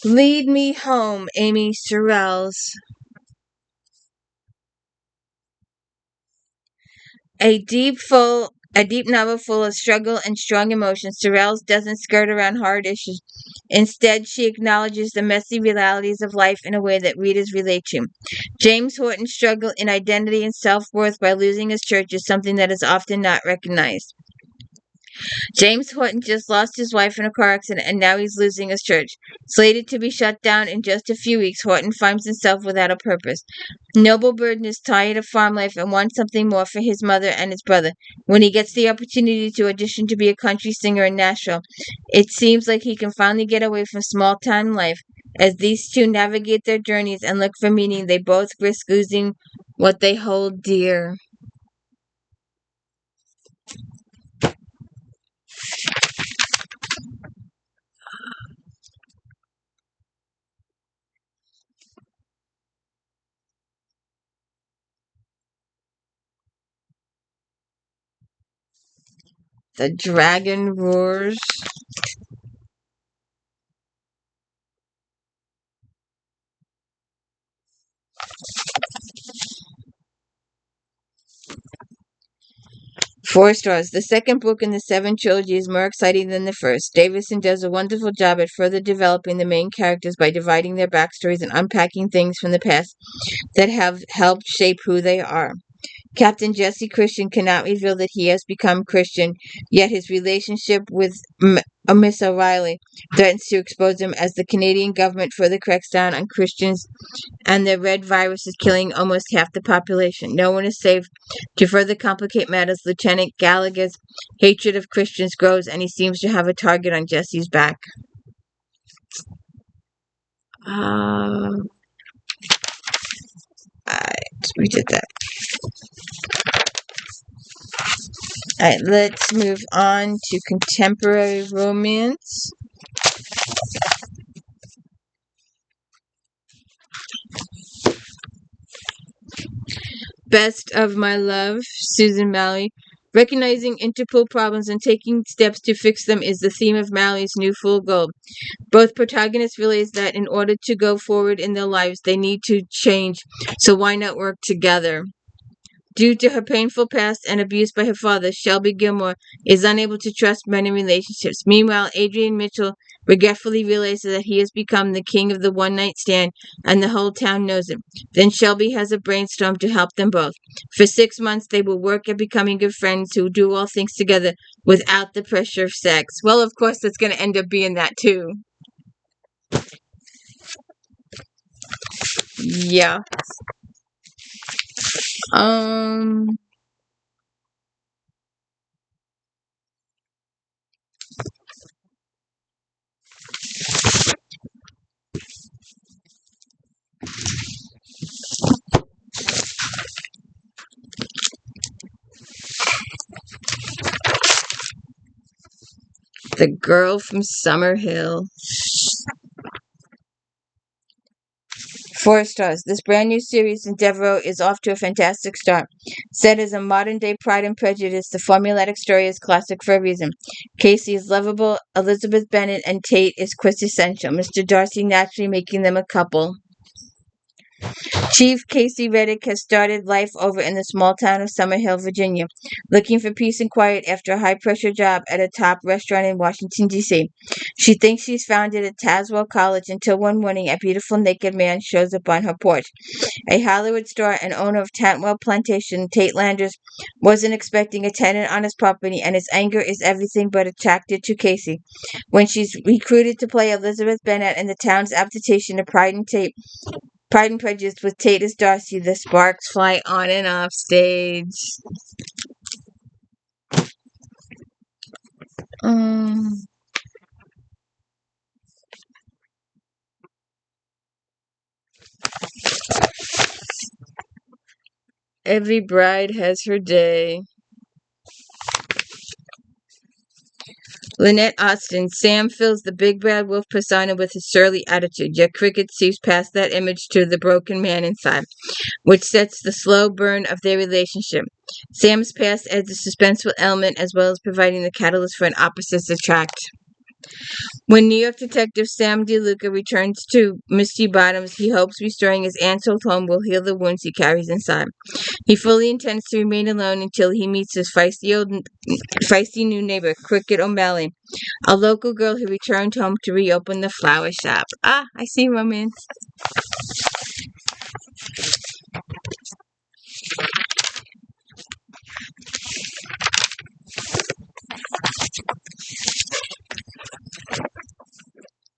Lead Me Home, Amy Sorrells. A deep novel full of struggle and strong emotions. Sorrells doesn't skirt around hard issues. Instead, she acknowledges the messy realities of life in a way that readers relate to. James Horton's struggle in identity and self-worth by losing his church is something that is often not recognized. James Horton just lost his wife in a car accident, and now he's losing his church. Slated to be shut down in just a few weeks, Horton finds himself without a purpose. Noble Burden is tired of farm life and wants something more for his mother and his brother. When he gets the opportunity to audition to be a country singer in Nashville, it seems like he can finally get away from small-town life. As these two navigate their journeys and look for meaning, they both risk losing what they hold dear. The dragon roars. Four stars. The second book in the seven trilogy is more exciting than the first. Davison does a wonderful job at further developing the main characters by dividing their backstories and unpacking things from the past that have helped shape who they are. Captain Jesse Christian cannot reveal that he has become Christian, yet his relationship with Miss O'Reilly threatens to expose him as the Canadian government further cracks down on Christians and the red virus is killing almost half the population. No one is safe. To further complicate matters, Lieutenant Gallagher's hatred of Christians grows, and he seems to have a target on Jesse's back. Alright, we did that. Alright, let's move on to contemporary romance. Best of My Love, Susan Mallory. Recognizing Interpol problems and taking steps to fix them is the theme of Mallory's new full goal. Both protagonists realize that in order to go forward in their lives, they need to change, so why not work together? Due to her painful past and abuse by her father, Shelby Gilmore is unable to trust men in relationships. Meanwhile, Adrian Mitchell regretfully realizes that he has become the king of the one-night stand, and the whole town knows it. Then Shelby has a brainstorm to help them both. For 6 months, they will work at becoming good friends who do all things together without the pressure of sex. Well, of course, that's going to end up being that, too. Yeah. The Girl from Summerhill. 4 stars. This brand new series in Devereaux is off to a fantastic start. Set as a modern-day Pride and Prejudice, the formulaic story is classic for a reason. Casey is lovable, Elizabeth Bennet and Tate is quintessential, Mr. Darcy naturally making them a couple. Chief Casey Reddick has started life over in the small town of Summerhill, Virginia, looking for peace and quiet after a high-pressure job at a top restaurant in Washington, D.C. She thinks she's found it at Tazewell College until one morning a beautiful naked man shows up on her porch. A Hollywood star and owner of Tantwell Plantation, Tate Landers, wasn't expecting a tenant on his property, and his anger is everything but attracted to Casey. When she's recruited to play Elizabeth Bennet in the town's adaptation of Pride and Prejudice with Tate as Darcy, the sparks fly on and off stage. Every bride has her day. Lynette Austin. Sam fills the big bad wolf persona with his surly attitude, yet Cricket sees past that image to the broken man inside, which sets the slow burn of their relationship. Sam's past adds a suspenseful element as well as providing the catalyst for an opposites attract. When New York detective Sam DeLuca returns to Misty Bottoms, he hopes restoring his aunt's old home will heal the wounds he carries inside. He fully intends to remain alone until he meets his feisty new neighbor, Cricket O'Malley, a local girl who returned home to reopen the flower shop. Ah, I see romance.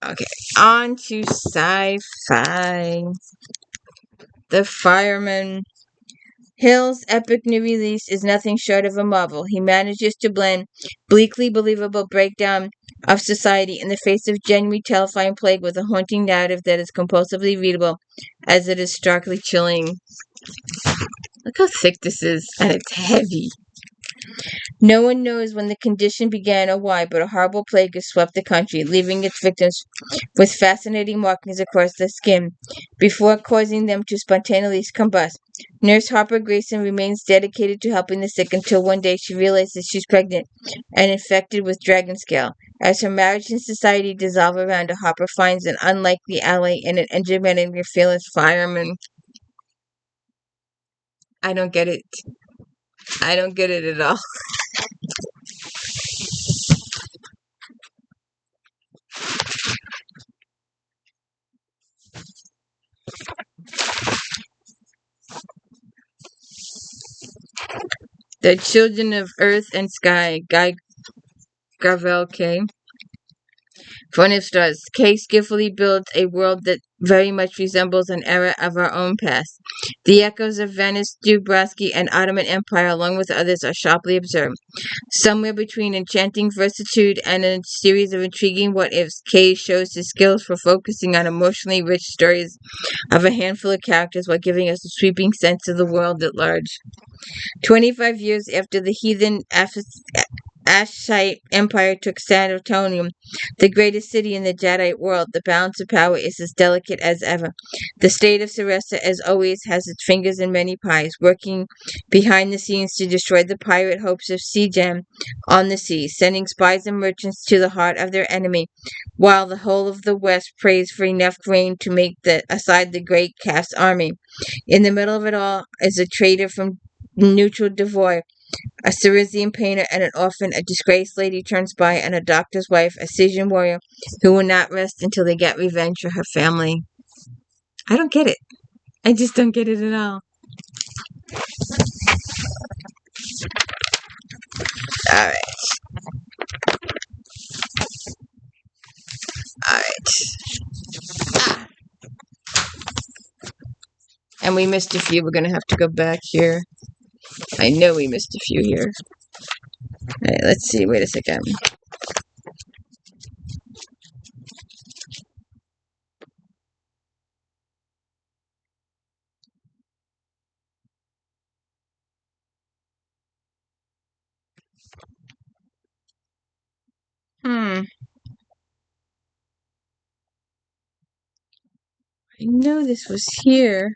Okay, on to sci-fi. The Fireman. Hill's epic new release is nothing short of a marvel. He manages to blend bleakly believable breakdown of society in the face of genuinely terrifying plague with a haunting narrative that is compulsively readable as it is starkly chilling. Look how thick this is, and it's heavy. No one knows when the condition began or why, but a horrible plague has swept the country, leaving its victims with fascinating markings across their skin before causing them to spontaneously combust. Nurse Harper Grayson remains dedicated to helping the sick until one day she realizes she's pregnant and infected with dragon scale. As her marriage and society dissolve around her, Harper finds an unlikely ally in an enigmatically fearless fireman. I don't get it. I don't get it at all. The Children of Earth and Sky, Guy Gravel K. Fun of Stars. Kay skillfully builds a world that very much resembles an era of our own past. The echoes of Venice, Dubrovsky, and Ottoman Empire, along with others, are sharply observed. Somewhere between enchanting versatility and a series of intriguing what-ifs, Kay shows his skills for focusing on emotionally rich stories of a handful of characters while giving us a sweeping sense of the world at large. 25 years after the heathen Ashite Empire took San Antonio, the greatest city in the Jadeite world, the balance of power is as delicate as ever. The state of Sarasa, as always, has its fingers in many pies, working behind the scenes to destroy the pirate hopes of Sejam on the sea, sending spies and merchants to the heart of their enemy, while the whole of the West prays for enough grain to make aside the great Cass army. In the middle of it all is a traitor from neutral Devoy, a Sarisian painter and an orphan, a disgraced lady turned spy, and a doctor's wife, a Sijan warrior, who will not rest until they get revenge for her family. I don't get it. I just don't get it at all. Alright. Ah. And we missed a few. We're going to have to go back here. I know we missed a few here. Alright, let's see. Wait a second. I know this was here.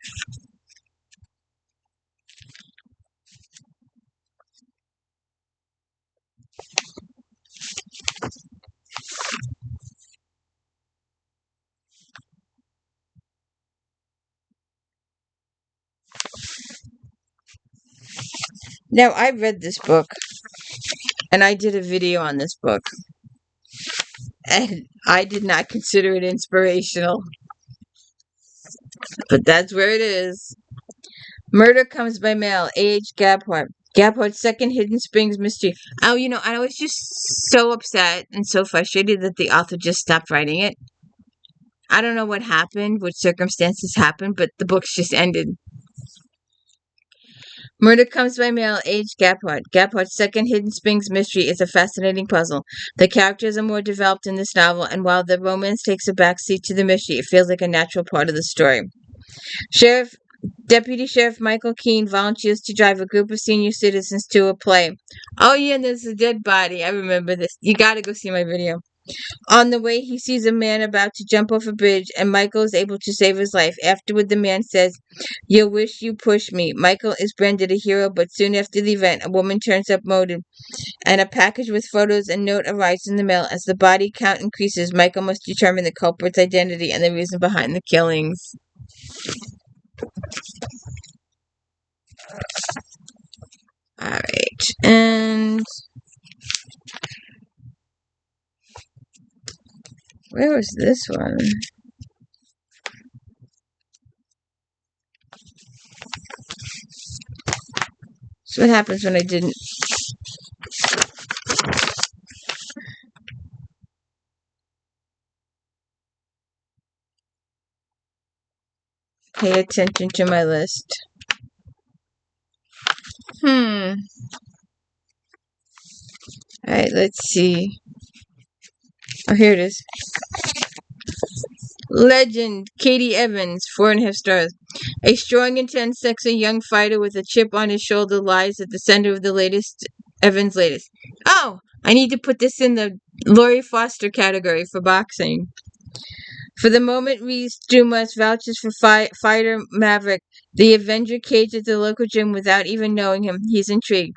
Now, I read this book, and I did a video on this book, and I did not consider it inspirational. But that's where it is. Murder Comes by Mail, A.H. Gabhart. Gabhart's second Hidden Springs mystery. Oh, I was just so upset and so frustrated that the author just stopped writing it. I don't know what happened, what circumstances happened, but the book's just ended. Murder Comes by Mail, H. Gabhart. Gabhart's second Hidden Springs mystery is a fascinating puzzle. The characters are more developed in this novel, and while the romance takes a backseat to the mystery, it feels like a natural part of the story. Deputy Sheriff Michael Keene volunteers to drive a group of senior citizens to a play. Oh yeah, there's a dead body. I remember this. You gotta go see my video. On the way, he sees a man about to jump off a bridge, and Michael is able to save his life. Afterward, the man says, "You'll wish you pushed me." Michael is branded a hero, but soon after the event, a woman turns up motive, and a package with photos and note arrives in the mail. As the body count increases, Michael must determine the culprit's identity and the reason behind the killings. Alright, and where was this one? So what happens when I didn't? Pay attention to my list. Alright, let's see. Oh, here it is. Legend, Katie Evans, 4.5 stars. A strong, intense, sexy young fighter with a chip on his shoulder lies at the center of the latest Evans' latest. Oh, I need to put this in the Laurie Foster category for boxing. For the moment, Reese Dumas vouches for fighter Maverick, the Avenger caged at the local gym without even knowing him. He's intrigued.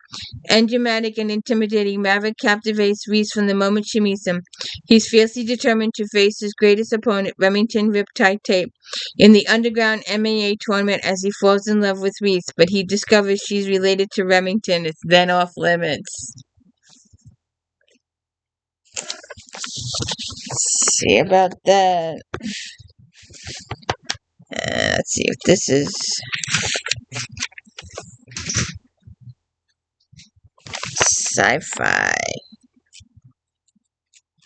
Enigmatic and intimidating, Maverick captivates Reese from the moment she meets him. He's fiercely determined to face his greatest opponent, Remington Riptide Tape, in the underground MMA tournament as he falls in love with Reese, but he discovers she's related to Remington. It's then off limits. Let's see about that. Let's see if this is sci-fi.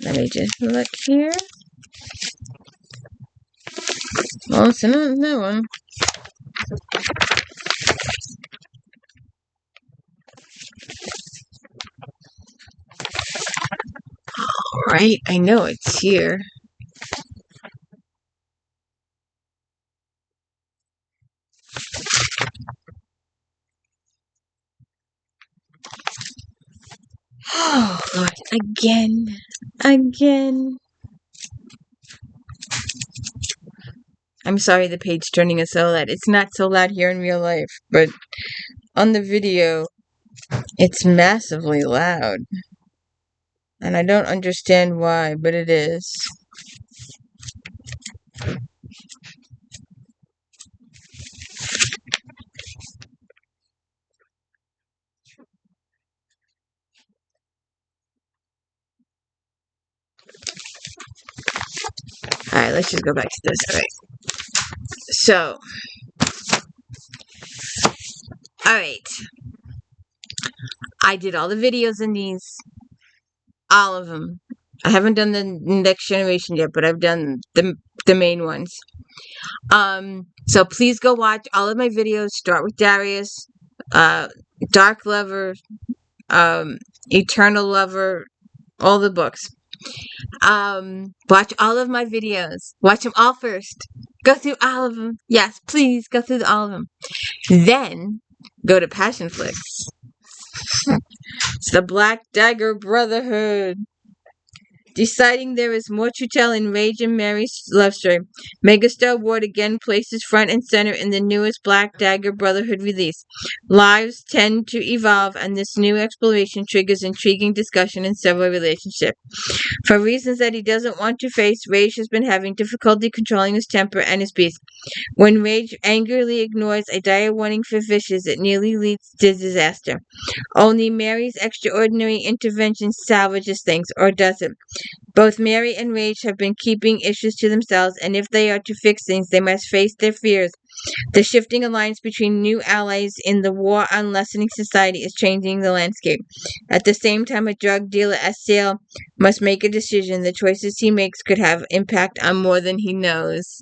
Let me just look here. Oh, it's another one. Alright, I know it's here. Oh, Lord, again. I'm sorry the page turning is so loud. It's not so loud here in real life, but on the video, it's massively loud. And I don't understand why, but it is. Alright, let's just go back to this. Alright. So. Alright. I did all the videos in these. All of them. I haven't done the next generation yet, but I've done the main ones. So please go watch all of my videos. Start with Darius, Dark Lover, Eternal Lover, all the books. Watch all of my videos. Watch them all first. Go through all of them. Yes, please go through all of them. Then go to Passion Flicks. It's the Black Dagger Brotherhood. Deciding there is more to tell in Rage and Mary's love story, Megastar Ward again places front and center in the newest Black Dagger Brotherhood release. Lives tend to evolve, and this new exploration triggers intriguing discussion in several relationships. For reasons that he doesn't want to face, Rage has been having difficulty controlling his temper and his beast. When Rage angrily ignores a dire warning for fishes, it nearly leads to disaster. Only Mary's extraordinary intervention salvages things, or does it? Both Mary and Rage have been keeping issues to themselves, and if they are to fix things, they must face their fears. The shifting alliance between new allies in the war on lessening society is changing the landscape. At the same time, a drug dealer at Sale must make a decision. The choices he makes could have impact on more than he knows.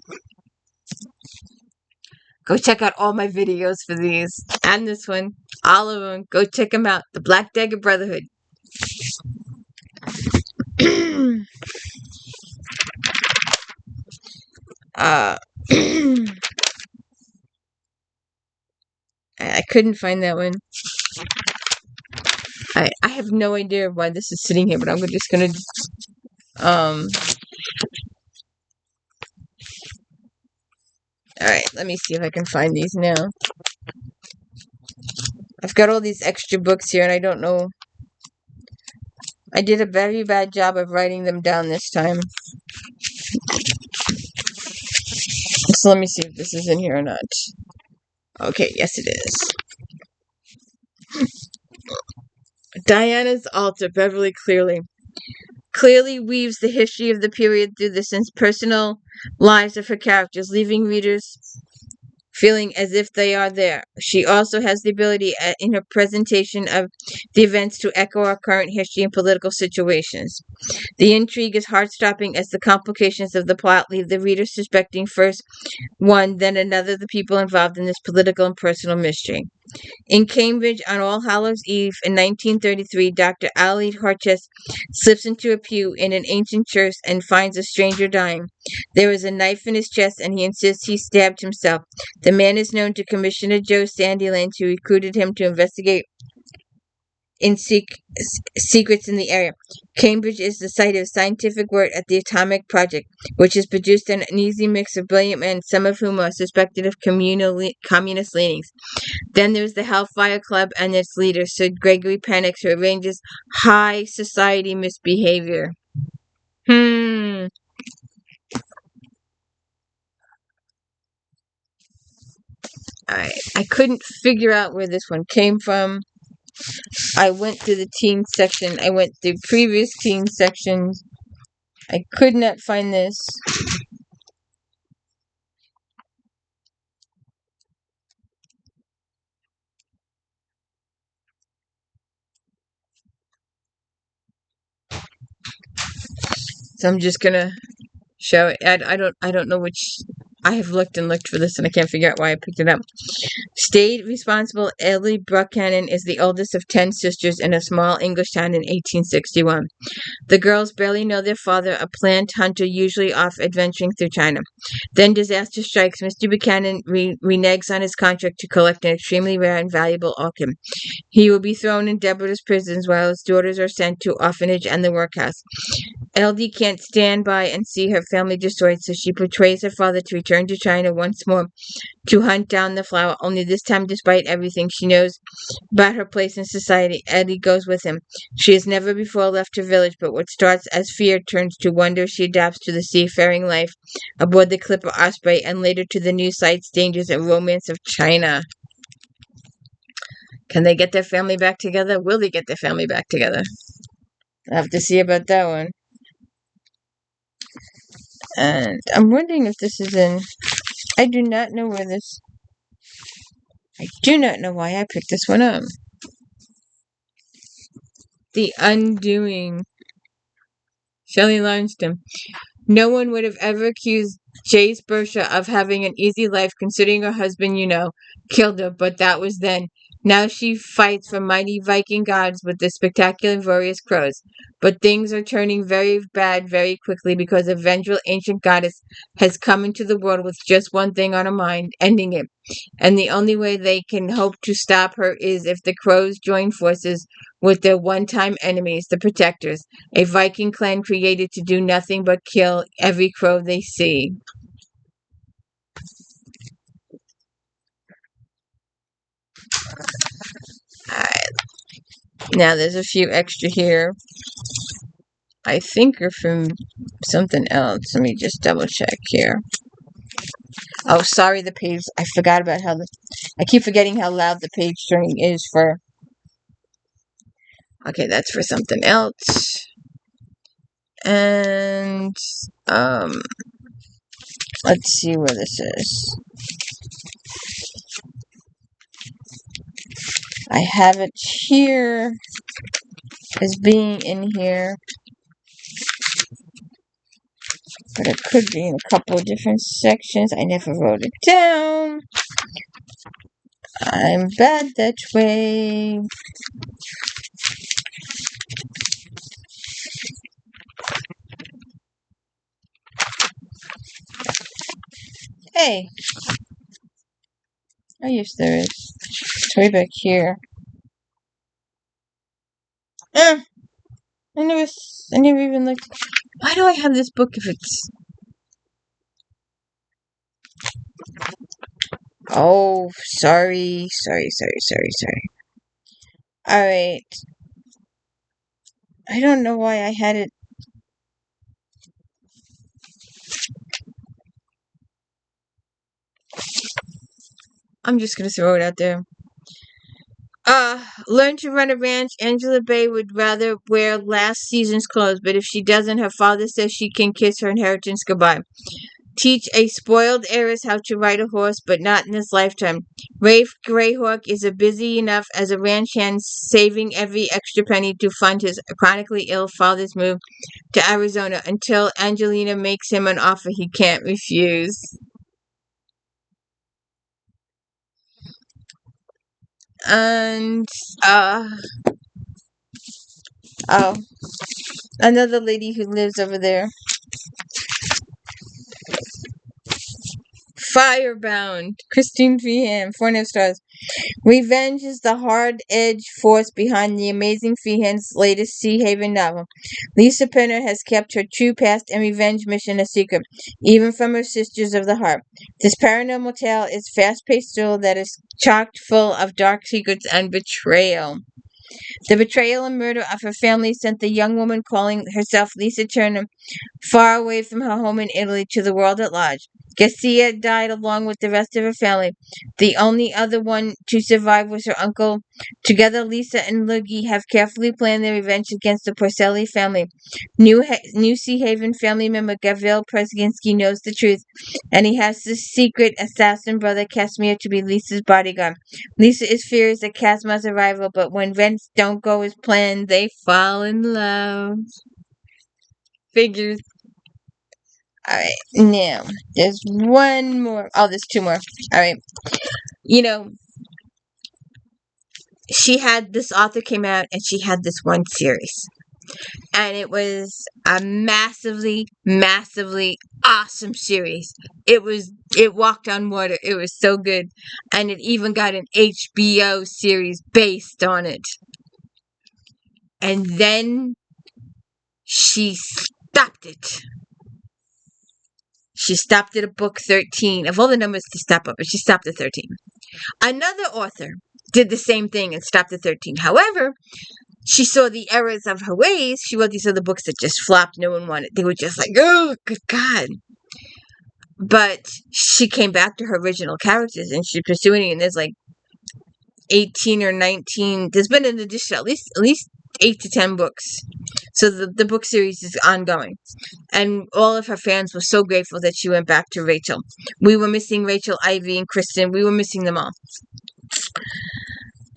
Go check out all my videos for these. And this one. All of them. Go check them out. The Black Dagger Brotherhood. I couldn't find that one. I have no idea why this is sitting here, but I'm just gonna alright, let me see if I can find these now. I've got all these extra books here and I don't know. I did a very bad job of writing them down this time. So let me see if this is in here or not. Okay, yes it is. Diana's altar, Beverly clearly weaves the history of the period through the personal lives of her characters, leaving readers feeling as if they are there. She also has the ability in her presentation of the events to echo our current history and political situations. The intrigue is heart-stopping as the complications of the plot leave the reader suspecting first one, then another the people involved in this political and personal mystery. In Cambridge on All Hallows Eve in 1933, Dr. Ali Horchess slips into a pew in an ancient church and finds a stranger dying. There is a knife in his chest and he insists he stabbed himself. The man is known to Commissioner Joe Sandilands, who recruited him to investigate secrets in the area. Cambridge is the site of scientific work at the Atomic Project, which has produced an uneasy mix of brilliant men, some of whom are suspected of communist leanings. Then there's the Hellfire Club and its leader, Sir Gregory Panic, who arranges high society misbehavior. I couldn't figure out where this one came from. I went through the teen section. I went through previous teen sections. I could not find this. So I'm just gonna show it. I don't know which. I have looked and looked for this, and I can't figure out why I picked it up. State responsible Ellie Buchanan is the oldest of 10 sisters in a small English town in 1861. The girls barely know their father, a plant hunter usually off adventuring through China. Then disaster strikes. Mr. Buchanan reneges on his contract to collect an extremely rare and valuable orchid. He will be thrown in Deborah's prisons while his daughters are sent to orphanage and the workhouse. LD can't stand by and see her family destroyed, so she portrays her father to return to China once more to hunt down the flower, only this time, despite everything she knows about her place in society, Eddie goes with him. She has never before left her village, but what starts as fear turns to wonder. She adapts to the seafaring life aboard the clipper Osprey and later to the new sights, dangers, and romance of China. Can they get their family back together? Will they get their family back together? I have to see about that one. And I'm wondering if this is in... I do not know where this... I do not know why I picked this one up. The Undoing. Shelley Lawnston. No one would have ever accused Jace Bersha of having an easy life, considering her husband, killed her, but that was then. Now she fights for mighty Viking gods with the spectacular and glorious crows. But things are turning very bad very quickly because a vengeful ancient goddess has come into the world with just one thing on her mind, ending it. And the only way they can hope to stop her is if the crows join forces with their one-time enemies, the Protectors, a Viking clan created to do nothing but kill every crow they see. Alright. Now there's a few extra here. I think are from something else. Let me just double check here. Oh, sorry, the page. I forgot about how I keep forgetting how loud the page turning is for. Okay, that's for something else. And let's see where this is. I have it here as being in here, but it could be in a couple of different sections. I never wrote it down. I'm bad that way. Hey. Oh, yes, there is. It's way back here. I never even looked. Why do I have this book if it's... Oh, sorry. Alright. I don't know why I had it. I'm just gonna throw it out there. Learn to run a ranch. Angela Bay would rather wear last season's clothes, but if she doesn't, her father says she can kiss her inheritance goodbye. Teach a spoiled heiress how to ride a horse, but not in this lifetime. Rafe Greyhawk is a busy enough as a ranch hand, saving every extra penny to fund his chronically ill father's move to Arizona until Angelina makes him an offer he can't refuse. And, another lady who lives over there. Firebound. Christine Feehan, 4.5 stars. Revenge is the hard-edged force behind the amazing Feehan's latest Sea Haven novel. Lisa Penner has kept her true past and revenge mission a secret, even from her sisters of the heart. This paranormal tale is a fast-paced thrill that is chock full of dark secrets and betrayal. The betrayal and murder of her family sent the young woman calling herself Lisa Turner far away from her home in Italy to the world at large. Garcia died along with the rest of her family. The only other one to survive was her uncle. Together, Lisa and Luigi have carefully planned their revenge against the Porcelli family. New Sea Haven family member Gavril Przeginski knows the truth, and he has the secret assassin brother Casimir to be Lisa's bodyguard. Lisa is furious at Casimir's arrival, but when events don't go as planned, they fall in love. Figures. Alright, now, there's one more. Oh, there's two more. Alright. You know, this author came out and she had this one series. And it was a massively, massively awesome series. It walked on water. It was so good. And it even got an HBO series based on it. And then she stopped it. She stopped it at book 13. Of all the numbers to stop at, but she stopped at 13. Another author did the same thing and stopped at 13. However, she saw the errors of her ways. She wrote these other books that just flopped. No one wanted. They were just like, oh, good God. But she came back to her original characters and she's pursuing it. And there's like 18 or 19. There's been an addition, at least 8 to 10 books. So the book series is ongoing. And all of her fans were so grateful that she went back to Rachel. We were missing Rachel, Ivy, and Kristen. We were missing them all.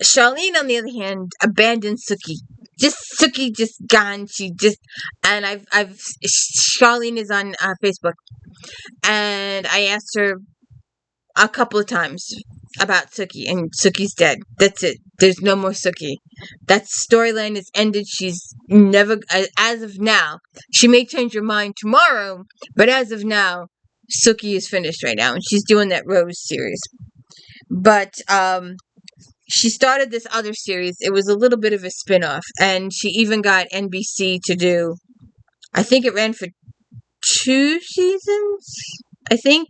Charlene, on the other hand, abandoned Sookie. Sookie just gone. Charlene is on Facebook. And I asked her a couple of times about Sookie, and Sookie's dead. That's it. There's no more Sookie. That storyline is ended. She's never, as of now, she may change her mind tomorrow, but as of now, Sookie is finished right now, and she's doing that Rose series. But, she started this other series. It was a little bit of a spin-off, and she even got NBC to do, I think it ran for 2 seasons? I think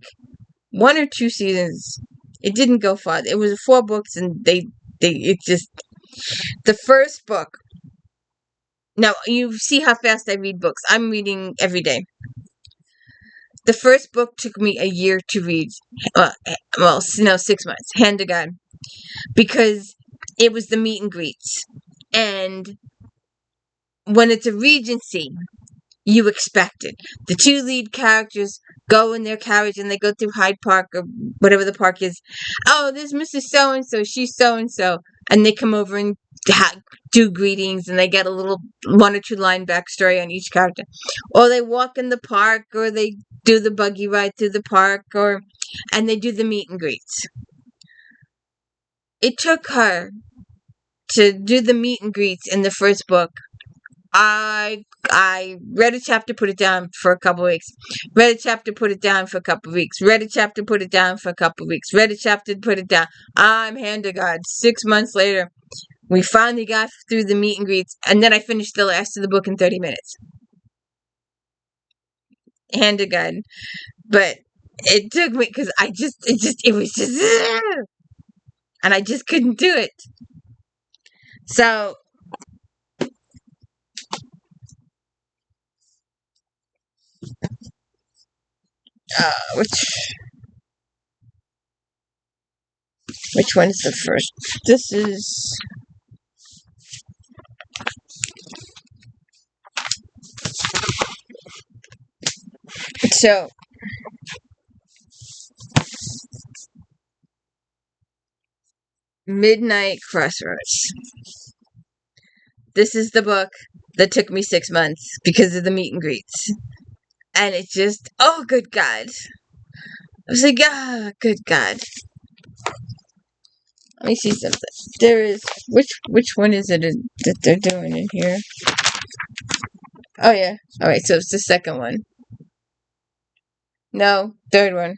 1 or 2 seasons. It didn't go far. It was 4 books, and the first book. Now, you see how fast I read books. I'm reading every day. The first book took me a year to read. 6 months. Hand to God. Because it was the meet and greets. And when it's a Regency, you expect it. The 2 lead characters go in their carriage and they go through Hyde Park or whatever the park is. Oh, there's Mrs. So-and-so, she's so-and-so. And they come over and do greetings, and they get a little 1 or 2 line backstory on each character. Or they walk in the park, or they do the buggy ride through the park, and they do the meet and greets. It took her to do the meet and greets in the first book. I read a chapter, put it down for a couple of weeks. Read a chapter, put it down for a couple of weeks. Read a chapter, put it down for a couple of weeks. Read a chapter, put it down. I'm hand to God. 6 months later, we finally got through the meet and greets, and then I finished the last of the book in 30 minutes. Hand to God. But it took me, because it was just, and I just couldn't do it. So, which one is the first? This is, so, Midnight Crossroads. This is the book that took me 6 months because of the meet and greets. And it just, oh, good God. I was like, good God. Let me see something. There is, which one is it that they're doing in here? Oh, yeah. Alright, so it's the second one. No, third one.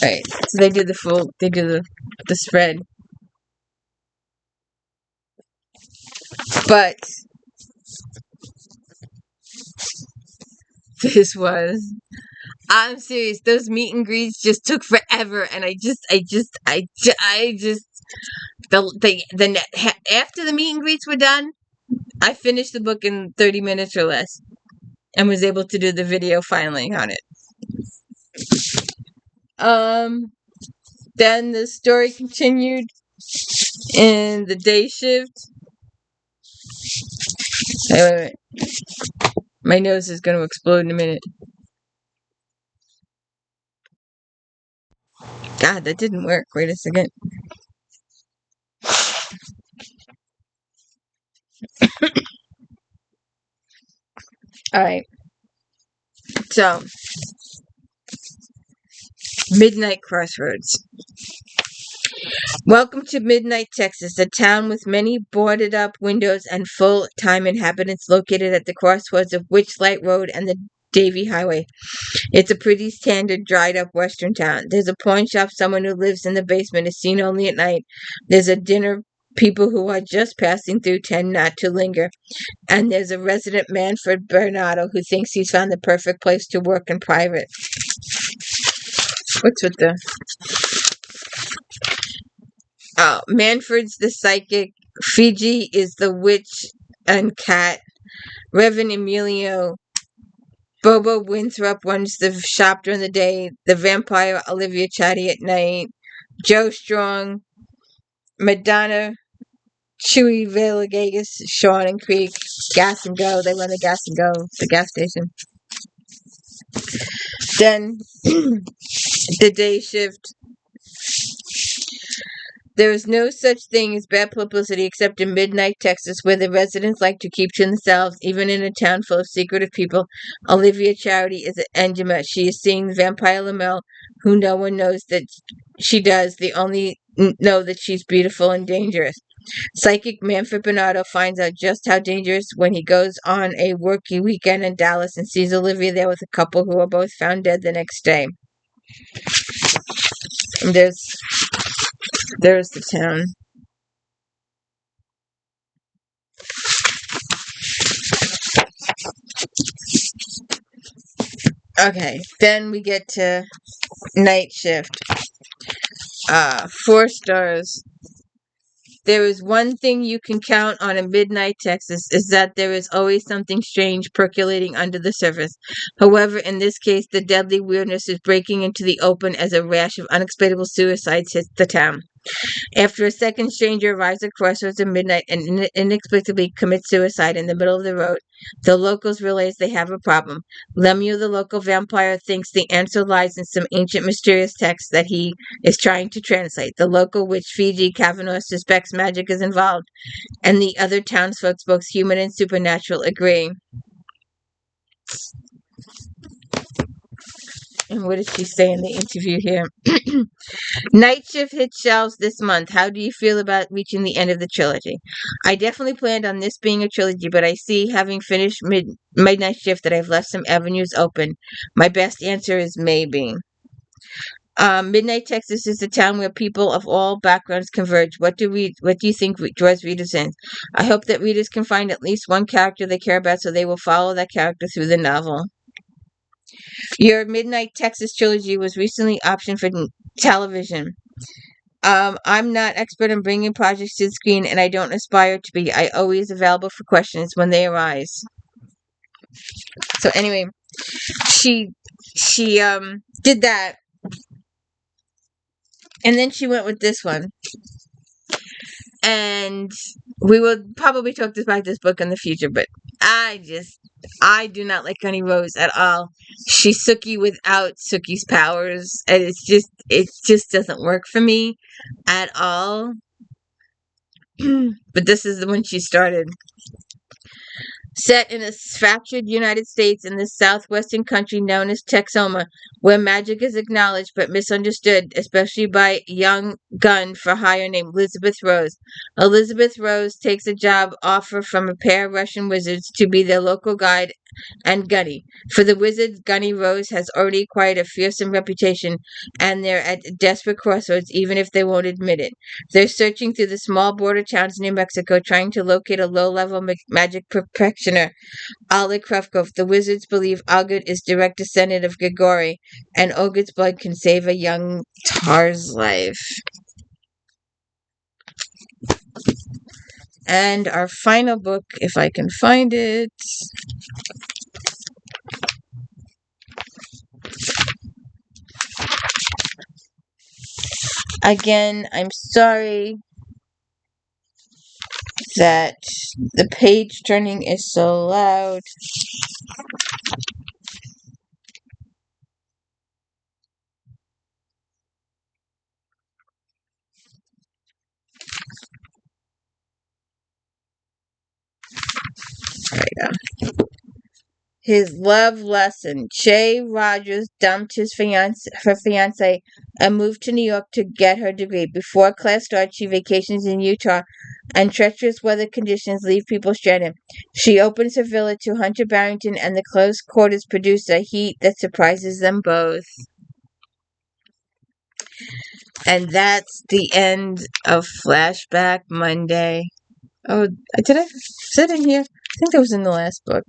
Alright, so they do the spread. But this was, I'm serious, those meet and greets just took forever, and after the meet and greets were done, I finished the book in 30 minutes or less and was able to do the video finally on it. Then the story continued in the day shift. Wait. My nose is going to explode in a minute. God, that didn't work. Wait a second. Alright. So, Midnight Crossroads. Welcome to Midnight, Texas, a town with many boarded-up windows and full-time inhabitants located at the crossroads of Witchlight Road and the Davie Highway. It's a pretty standard, dried-up western town. There's a pawn shop. Someone who lives in the basement is seen only at night. There's a dinner. People who are just passing through tend not to linger. And there's a resident, Manfred Bernardo, who thinks he's found the perfect place to work in private. What's with the... Oh, Manfred's the psychic. Fiji is the witch and cat. Reverend Emilio. Bobo Winthrop runs the shop during the day. The vampire Olivia Chatty at night. Joe Strong. Madonna. Chewy Villegas. Sean and Creek. Gas and Go. They run the Gas and Go. The gas station. Then the day shift. There is no such thing as bad publicity except in Midnight, Texas, where the residents like to keep to themselves, even in a town full of secretive people. Olivia Charity is at Engima. She is seeing Vampire Lamel, who no one knows that she does. They only know that she's beautiful and dangerous. Psychic Manfred Bernardo finds out just how dangerous when he goes on a working weekend in Dallas and sees Olivia there with a couple who are both found dead the next day. And there's the town. Okay, then we get to night shift. 4 stars. There is one thing you can count on in Midnight, Texas, is that there is always something strange percolating under the surface. However, in this case, the deadly weirdness is breaking into the open as a rash of unexplainable suicides hits the town. After a second stranger arrives at crossroads at midnight and inexplicably commits suicide in the middle of the road, the locals realize they have a problem. Lemuel, the local vampire, thinks the answer lies in some ancient mysterious text that he is trying to translate. The local witch Fiji Kavanaugh suspects magic is involved, and the other townsfolk, both human and supernatural, agree. And what did she say in the interview here? Night Shift hits shelves this month. How do you feel about reaching the end of the trilogy? I definitely planned on this being a trilogy, but I see, having finished Midnight Shift, that I've left some avenues open. My best answer is maybe. Midnight, Texas is a town where people of all backgrounds converge. What do you think draws readers in? I hope that readers can find at least one character they care about, so they will follow that character through the novel. Your Midnight Texas trilogy was recently optioned for television. I'm not expert in bringing projects to the screen, and I don't aspire to be. I always available for questions when they arise. So anyway, she did that, and then she went with this one. And we will probably talk about this book in the future, but I do not like Honey Rose at all. She's Sookie without Sookie's powers, and it just doesn't work for me at all. But this is the one she started. Set in a fractured United States in the southwestern country known as Texoma, where magic is acknowledged but misunderstood, especially by a young gun-for-hire named Elizabeth Rose. Elizabeth Rose takes a job offer from a pair of Russian wizards to be their local guide and Gunny. For the wizards, Gunny Rose has already acquired a fearsome reputation, and they're at a desperate crossroads even if they won't admit it. They're searching through the small border towns in New Mexico trying to locate a low-level magic practitioner, Alec Krefkov. The wizards believe Algut is direct descendant of Grigori, and Ogut's blood can save a young Tar's life. And our final book, if I can find it. Again, I'm sorry that the page turning is so loud. There we go. His love lesson. Che Rogers dumped her fiance and moved to New York to get her degree. Before class starts, she vacations in Utah, and treacherous weather conditions leave people stranded. She opens her villa to Hunter Barrington, and the close quarters produce a heat that surprises them both. And that's the end of Flashback Monday. Oh, is it in here? I think that was in the last book.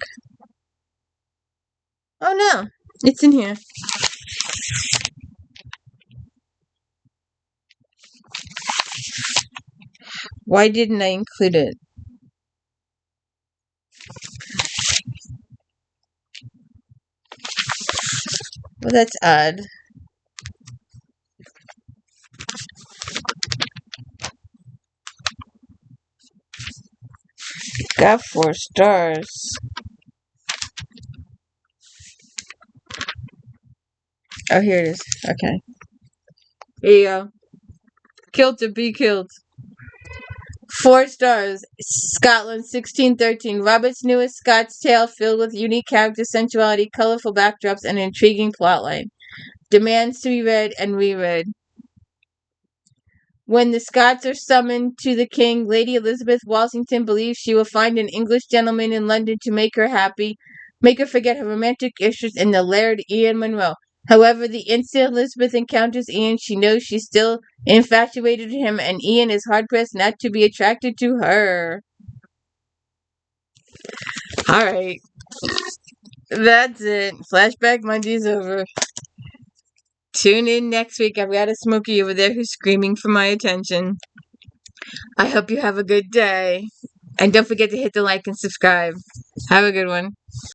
Oh no, it's in here. Why didn't I include it? Well, that's odd. Got 4 stars. Oh, here it is. Okay. Here you go. Killed to be killed. 4 stars. Scotland, 1613. Robert's newest Scots tale filled with unique character, sensuality, colorful backdrops, and an intriguing plotline. Demands to be read and reread. When the Scots are summoned to the king, Lady Elizabeth Walsington believes she will find an English gentleman in London to make her forget her romantic interest in the Laird Ian Munro. However, the instant Elizabeth encounters Ian, she knows she's still infatuated with him, and Ian is hard-pressed not to be attracted to her. Alright. That's it. Flashback Monday's over. Tune in next week. I've got a Smokey over there who's screaming for my attention. I hope you have a good day. And don't forget to hit the like and subscribe. Have a good one.